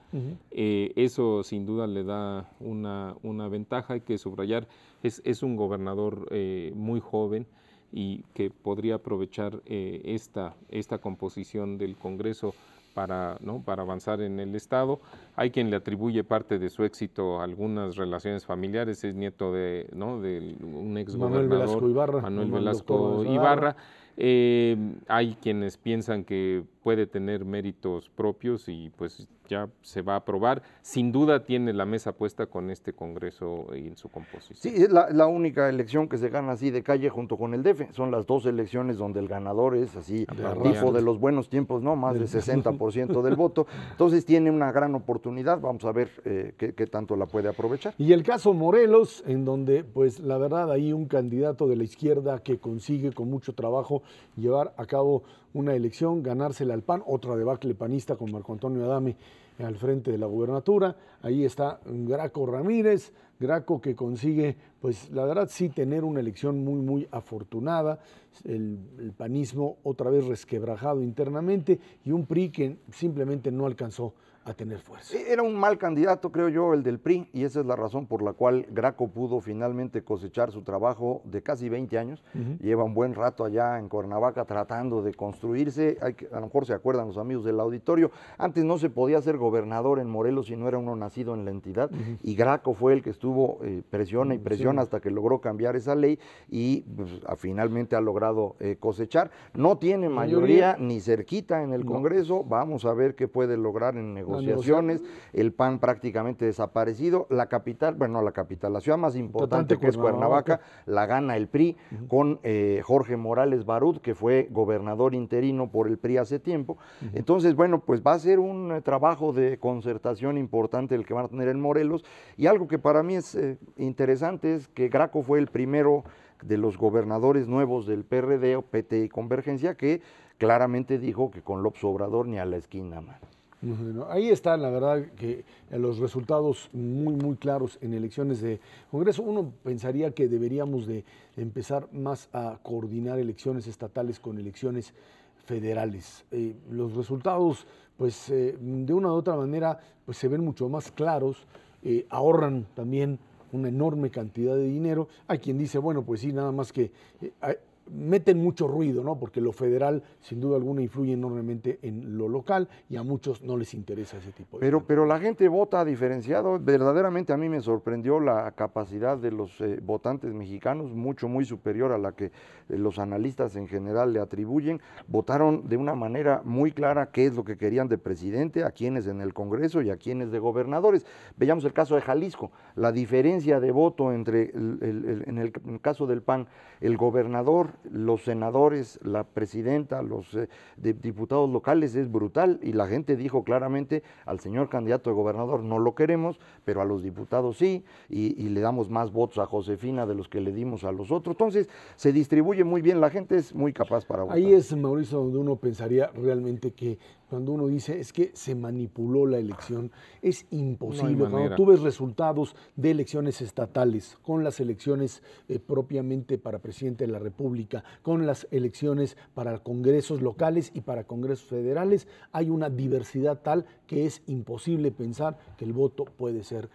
Eso sin duda le da una ventaja. Hay que subrayar, es un gobernador muy joven y que podría aprovechar esta composición del Congreso para avanzar en el Estado. Hay quien le atribuye parte de su éxito a algunas relaciones familiares, es nieto de un ex gobernador, Manuel Velasco Ibarra. Hay quienes piensan que puede tener méritos propios y pues ya se va a aprobar. Sin duda tiene la mesa puesta con este Congreso y en su composición. Sí, es la única elección que se gana así de calle junto con el DF. Son las dos elecciones donde el ganador es así, tipo de los buenos tiempos, ¿no? Más del 60% del voto. Entonces tiene una gran oportunidad. Vamos a ver qué tanto la puede aprovechar. Y el caso Morelos, en donde pues la verdad hay un candidato de la izquierda que consigue con mucho trabajo llevar a cabo una elección, ganársela al PAN, otra debacle panista con Marco Antonio Adame al frente de la gubernatura. Ahí está Graco Ramírez, Graco que consigue, pues la verdad sí tener una elección muy, muy afortunada, el panismo otra vez resquebrajado internamente y un PRI que simplemente no alcanzó a tener fuerza. Era un mal candidato, creo yo, el del PRI, y esa es la razón por la cual Graco pudo finalmente cosechar su trabajo de casi 20 años. Lleva un buen rato allá en Cuernavaca tratando de construirse. A lo mejor se acuerdan los amigos del auditorio, antes no se podía ser gobernador en Morelos si no era uno nacido en la entidad, y Graco fue el que estuvo presiona y presiona hasta que logró cambiar esa ley y pues, finalmente ha logrado cosechar. No tiene mayoría ni cerquita en el Congreso. Vamos a ver qué puede lograr en negociaciones. El PAN prácticamente desaparecido. La capital, la ciudad más importante que es Cuernavaca, la gana el PRI con Jorge Morales Barut, que fue gobernador interino por el PRI hace tiempo. Entonces, bueno, pues va a ser un trabajo de concertación importante el que van a tener en Morelos. Y algo que para mí es interesante es que Graco fue el primero de los gobernadores nuevos del PRD o PT y Convergencia que claramente dijo que con López Obrador ni a la esquina, man. Bueno, ahí están, la verdad, que los resultados muy claros en elecciones de Congreso. Uno pensaría que deberíamos de empezar más a coordinar elecciones estatales con elecciones federales. Los resultados, pues, de una u otra manera, pues se ven mucho más claros, ahorran también una enorme cantidad de dinero. Hay quien dice, bueno, pues sí, nada más que meten mucho ruido, ¿no? Porque lo federal, sin duda alguna, influye enormemente en lo local y a muchos no les interesa ese tipo de cosas. Pero la gente vota diferenciado. Verdaderamente a mí me sorprendió la capacidad de los votantes mexicanos, muy superior a la que los analistas en general le atribuyen. Votaron de una manera muy clara qué es lo que querían de presidente, a quienes en el Congreso y a quienes de gobernadores. Veamos el caso de Jalisco. La diferencia de voto entre, en el caso del PAN, el gobernador, los senadores, la presidenta, los diputados locales es brutal, y la gente dijo claramente al señor candidato de gobernador no lo queremos, pero a los diputados sí, y le damos más votos a Josefina de los que le dimos a los otros. Entonces se distribuye muy bien, la gente es muy capaz para votar. Ahí es, Mauricio, donde uno pensaría realmente que cuando uno dice es que se manipuló la elección, es imposible. No, cuando tú ves resultados de elecciones estatales, con las elecciones propiamente para presidente de la República, con las elecciones para congresos locales y para congresos federales, hay una diversidad tal que es imposible pensar que el voto puede ser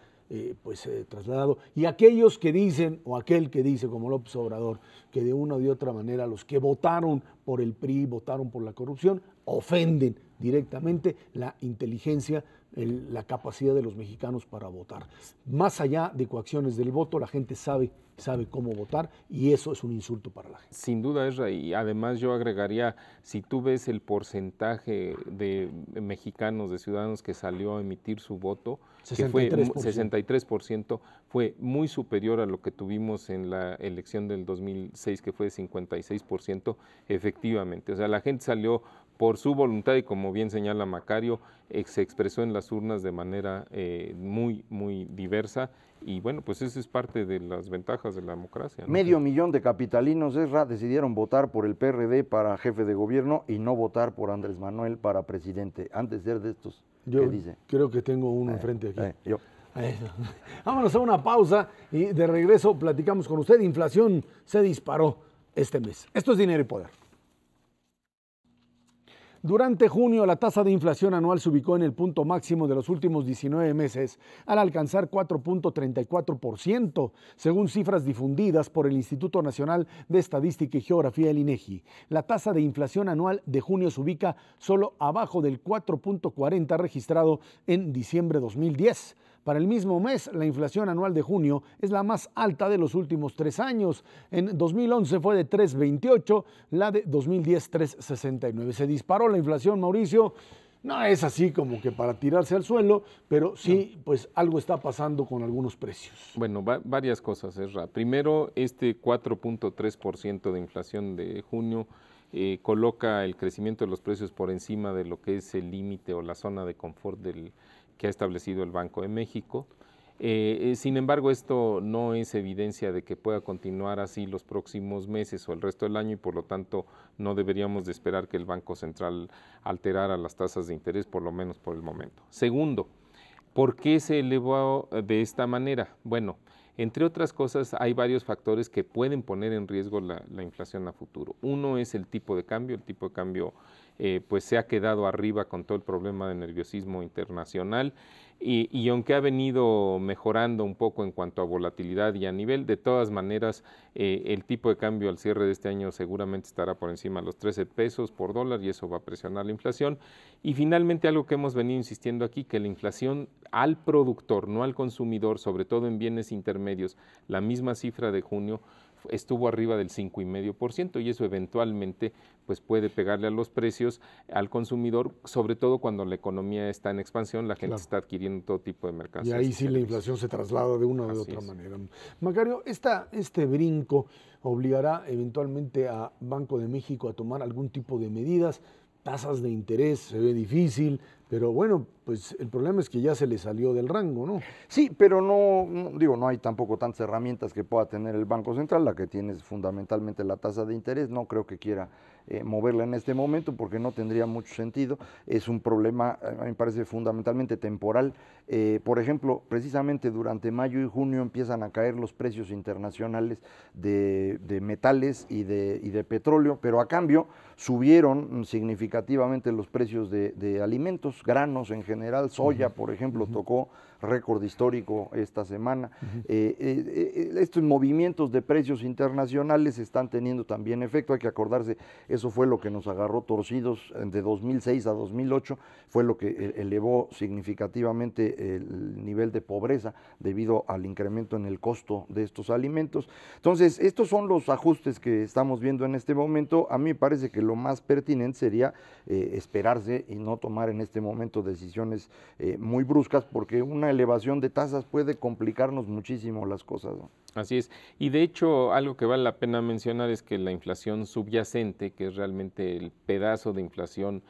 trasladado. Y aquellos que dicen, o aquel que dice, como López Obrador, que de una u otra manera los que votaron por el PRI, votaron por la corrupción, ofenden directamente la inteligencia, la capacidad de los mexicanos para votar. Más allá de coacciones del voto, la gente sabe cómo votar, y eso es un insulto para la gente. Sin duda, Esra, y además yo agregaría, si tú ves el porcentaje de mexicanos, de ciudadanos que salió a emitir su voto, 63%. que fue 63%, fue muy superior a lo que tuvimos en la elección del 2006, que fue de 56%, efectivamente. O sea, la gente salió por su voluntad y, como bien señala Macario, se expresó en las urnas de manera muy diversa, y bueno, pues eso es parte de las ventajas de la democracia, ¿no? 500,000 de capitalinos, Esra, decidieron votar por el PRD para jefe de gobierno y no votar por Andrés Manuel para presidente, antes de ser de estos. Yo ¿Qué dice? creo que tengo uno enfrente aquí. Yo. Vámonos a una pausa y de regreso platicamos con usted. Inflación se disparó este mes. Esto es Dinero y Poder. Durante junio, la tasa de inflación anual se ubicó en el punto máximo de los últimos 19 meses, al alcanzar 4.34%, según cifras difundidas por el Instituto Nacional de Estadística y Geografía, el INEGI. La tasa de inflación anual de junio se ubica solo abajo del 4.40 registrado en diciembre de 2010. Para el mismo mes, la inflación anual de junio es la más alta de los últimos 3 años. En 2011 fue de 3.28, la de 2010 3.69. Se disparó la inflación, Mauricio. No es así como que para tirarse al suelo, pero sí, pues algo está pasando con algunos precios. Bueno, varias cosas, Esra. Primero, este 4.3% de inflación de junio coloca el crecimiento de los precios por encima de lo que es el límite o la zona de confort que ha establecido el Banco de México. Sin embargo, esto no es evidencia de que pueda continuar así los próximos meses o el resto del año, y por lo tanto no deberíamos de esperar que el Banco Central alterara las tasas de interés, por lo menos por el momento. Segundo, ¿por qué se elevó de esta manera? Bueno, entre otras cosas, hay varios factores que pueden poner en riesgo la inflación a futuro. Uno es el tipo de cambio. El tipo de cambio pues se ha quedado arriba con todo el problema de nerviosismo internacional, y aunque ha venido mejorando un poco en cuanto a volatilidad y a nivel, de todas maneras el tipo de cambio al cierre de este año seguramente estará por encima de los 13 pesos por dólar, y eso va a presionar la inflación. Y finalmente, algo que hemos venido insistiendo aquí, que la inflación al productor, no al consumidor, sobre todo en bienes intermedios, la misma cifra de junio estuvo arriba del 5,5%, y eso eventualmente pues puede pegarle a los precios al consumidor, sobre todo cuando la economía está en expansión, la gente está adquiriendo todo tipo de mercancías. Y ahí sí la inflación se traslada de una o de otra manera. Macario, este brinco obligará eventualmente a Banco de México a tomar algún tipo de medidas. Tasas de interés se ve difícil, Pero bueno, pues el problema es que ya se le salió del rango, ¿no? Sí, pero no hay tampoco tantas herramientas que pueda tener el Banco Central. La que tiene es fundamentalmente la tasa de interés. No creo que quiera moverla en este momento porque no tendría mucho sentido. Es un problema, a mí me parece, fundamentalmente temporal. Por ejemplo, precisamente durante mayo y junio empiezan a caer los precios internacionales de metales y de petróleo, pero a cambio subieron significativamente los precios de alimentos, granos en general, soya, por ejemplo, tocó récord histórico esta semana. Estos movimientos de precios internacionales están teniendo también efecto. Hay que acordarse, eso fue lo que nos agarró torcidos de 2006 a 2008, fue lo que elevó significativamente el nivel de pobreza debido al incremento en el costo de estos alimentos. Entonces, estos son los ajustes que estamos viendo en este momento. A mí me parece que lo más pertinente sería esperarse y no tomar en este momento decisiones muy bruscas, porque una elevación de tasas puede complicarnos muchísimo las cosas, ¿no? Así es. Y de hecho, algo que vale la pena mencionar es que la inflación subyacente, que es realmente el pedazo de inflación,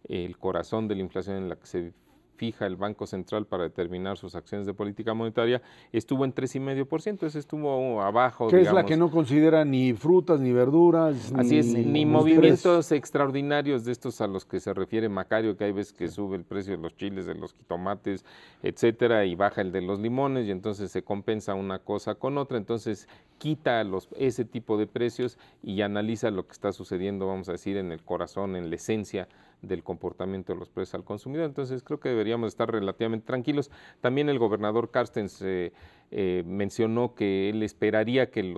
el corazón de la inflación en la que se fija el Banco Central para determinar sus acciones de política monetaria, estuvo en 3,5%, eso estuvo abajo. Que es la que no considera ni frutas, ni verduras, así es, ni movimientos extraordinarios de estos a los que se refiere Macario, que hay veces que sube el precio de los chiles, de los jitomates, etcétera, y baja el de los limones, y entonces se compensa una cosa con otra. Entonces quita ese tipo de precios y analiza lo que está sucediendo, vamos a decir, en el corazón, en la esencia del comportamiento de los precios al consumidor. Entonces creo que deberíamos estar relativamente tranquilos. También el gobernador Carstens mencionó que él esperaría que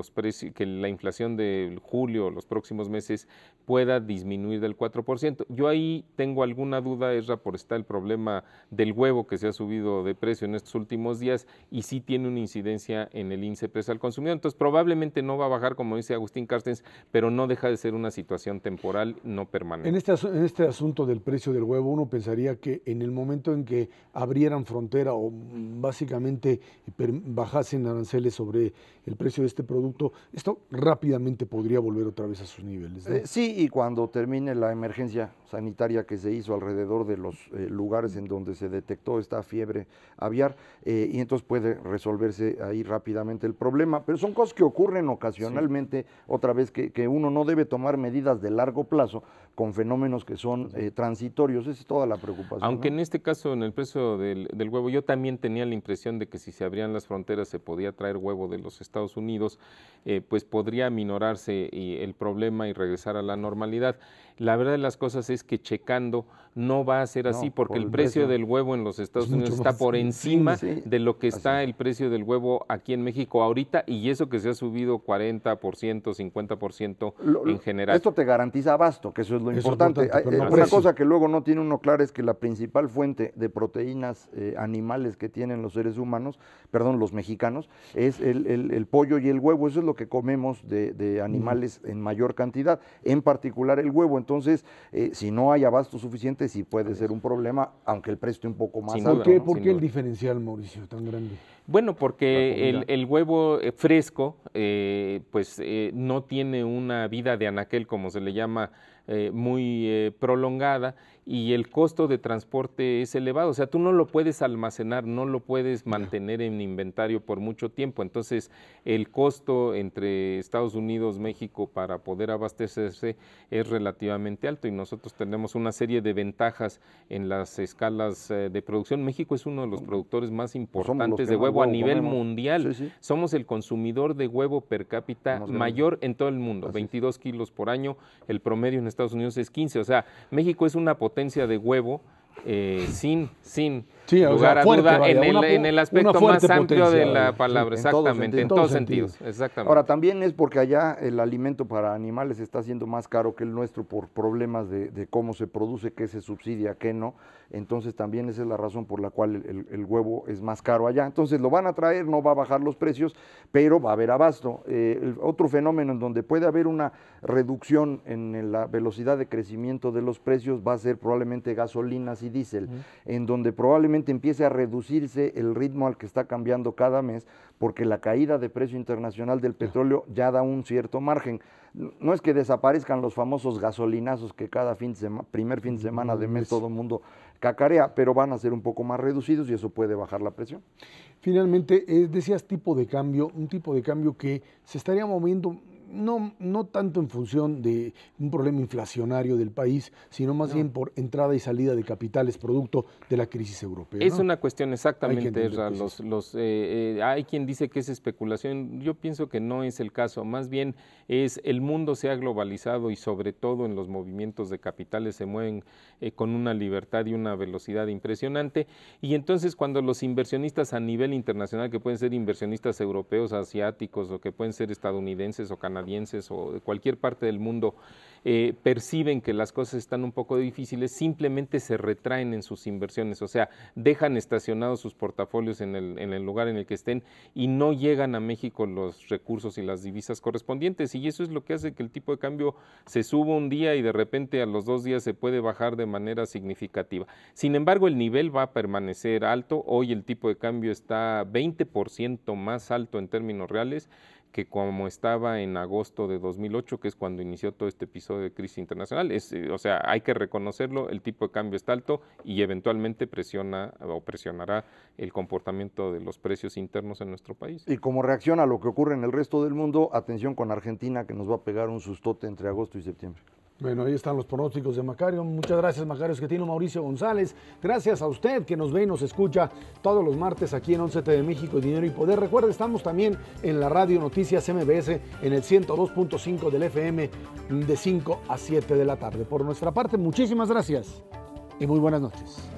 que la inflación de julio, los próximos meses, pueda disminuir del 4%. Yo ahí tengo alguna duda, Esra, por está el problema del huevo que se ha subido de precio en estos últimos días y sí tiene una incidencia en el índice de precio al consumidor. Entonces probablemente no va a bajar, como dice Agustín Carstens, pero no deja de ser una situación temporal, no permanente. En este asunto del precio del huevo, uno pensaría que en el momento en que abrieran frontera o básicamente bajasen aranceles sobre el precio de este producto, esto rápidamente podría volver otra vez a sus niveles, ¿no? Sí, y cuando termine la emergencia sanitaria que se hizo alrededor de los lugares en donde se detectó esta fiebre aviar, y entonces puede resolverse ahí rápidamente el problema, pero son cosas que ocurren ocasionalmente, sí. Otra vez que uno no debe tomar medidas de largo plazo con fenómenos que son transitorios, esa es toda la preocupación. Aunque ¿no? En este caso, en el precio del huevo, yo también tenía la impresión de que si se abrían las fronteras se podía traer huevo de los Estados Unidos, pues podría aminorarse el problema y regresar a la normalidad. La verdad de las cosas es que checando no va a ser así, porque el precio del huevo en los Estados Unidos está por encima de lo que está el precio del huevo aquí en México ahorita, y eso que se ha subido 40%, 50% en general. Esto te garantiza abasto, que eso es lo importante. Una cosa que luego no tiene uno clara es que la principal fuente de proteínas animales que tienen los seres humanos, los mexicanos, es el pollo y el huevo. Eso es lo que comemos de animales en mayor cantidad, en particular el huevo. Entonces, si no hay abasto suficiente, sí puede ser un problema, aunque el precio esté un poco más alto. ¿Por qué el diferencial, Mauricio, tan grande? Bueno, porque el huevo fresco, no tiene una vida de anaquel, como se le llama, muy prolongada, y el costo de transporte es elevado. O sea, tú no lo puedes almacenar, no lo puedes mantener en inventario por mucho tiempo. Entonces, el costo entre Estados Unidos, México, para poder abastecerse es relativamente alto, y nosotros tenemos una serie de ventajas en las escalas de producción. México es uno de los productores más importantes de huevo a nivel mundial. Sí. Somos el consumidor de huevo per cápita mayor en todo el mundo, 22 kilos por año. El promedio en Estados Unidos es 15. O sea, México es una potencia de huevo sin lugar a duda en el aspecto más amplio de la palabra, exactamente, en todos sentidos. Exactamente. Ahora, también es porque allá el alimento para animales está siendo más caro que el nuestro por problemas de cómo se produce, qué se subsidia, qué no. Entonces también esa es la razón por la cual el huevo es más caro allá. Entonces lo van a traer, no va a bajar los precios, pero va a haber abasto. Otro fenómeno en donde puede haber una reducción en la velocidad de crecimiento de los precios va a ser probablemente gasolinas y diésel, en donde probablemente probablemente empiece a reducirse el ritmo al que está cambiando cada mes, porque la caída de precio internacional del petróleo ya da un cierto margen. No es que desaparezcan los famosos gasolinazos que cada primer fin de semana de mes todo el mundo cacarea, pero van a ser un poco más reducidos y eso puede bajar la presión. Finalmente, decías tipo de cambio, un tipo de cambio que se estaría moviendo no tanto en función de un problema inflacionario del país, sino más bien por entrada y salida de capitales producto de la crisis europea. Es ¿no? una cuestión exactamente, hay quien dice que es especulación, yo pienso que no es el caso, más bien es el mundo se ha globalizado y sobre todo en los movimientos de capitales se mueven con una libertad y una velocidad impresionante, y entonces cuando los inversionistas a nivel internacional, que pueden ser inversionistas europeos, asiáticos o que pueden ser estadounidenses o canadienses o de cualquier parte del mundo, perciben que las cosas están un poco difíciles, simplemente se retraen en sus inversiones, o sea, dejan estacionados sus portafolios en el lugar en el que estén y no llegan a México los recursos y las divisas correspondientes, y eso es lo que hace que el tipo de cambio se suba un día y de repente a los 2 días se puede bajar de manera significativa. Sin embargo, el nivel va a permanecer alto. Hoy el tipo de cambio está 20% más alto en términos reales que como estaba en agosto de 2008, que es cuando inició todo este episodio de crisis internacional. O sea, hay que reconocerlo, el tipo de cambio está alto y eventualmente presiona o presionará el comportamiento de los precios internos en nuestro país. Y como reacción a lo que ocurre en el resto del mundo, atención con Argentina, que nos va a pegar un sustote entre agosto y septiembre. Bueno, ahí están los pronósticos de Macario. Muchas gracias, Macario Schettino, Mauricio González. Gracias a usted que nos ve y nos escucha todos los martes aquí en 11 TV México, Dinero y Poder. Recuerde, estamos también en la Radio Noticias MBS en el 102.5 del FM de 5 a 7 de la tarde. Por nuestra parte, muchísimas gracias y muy buenas noches.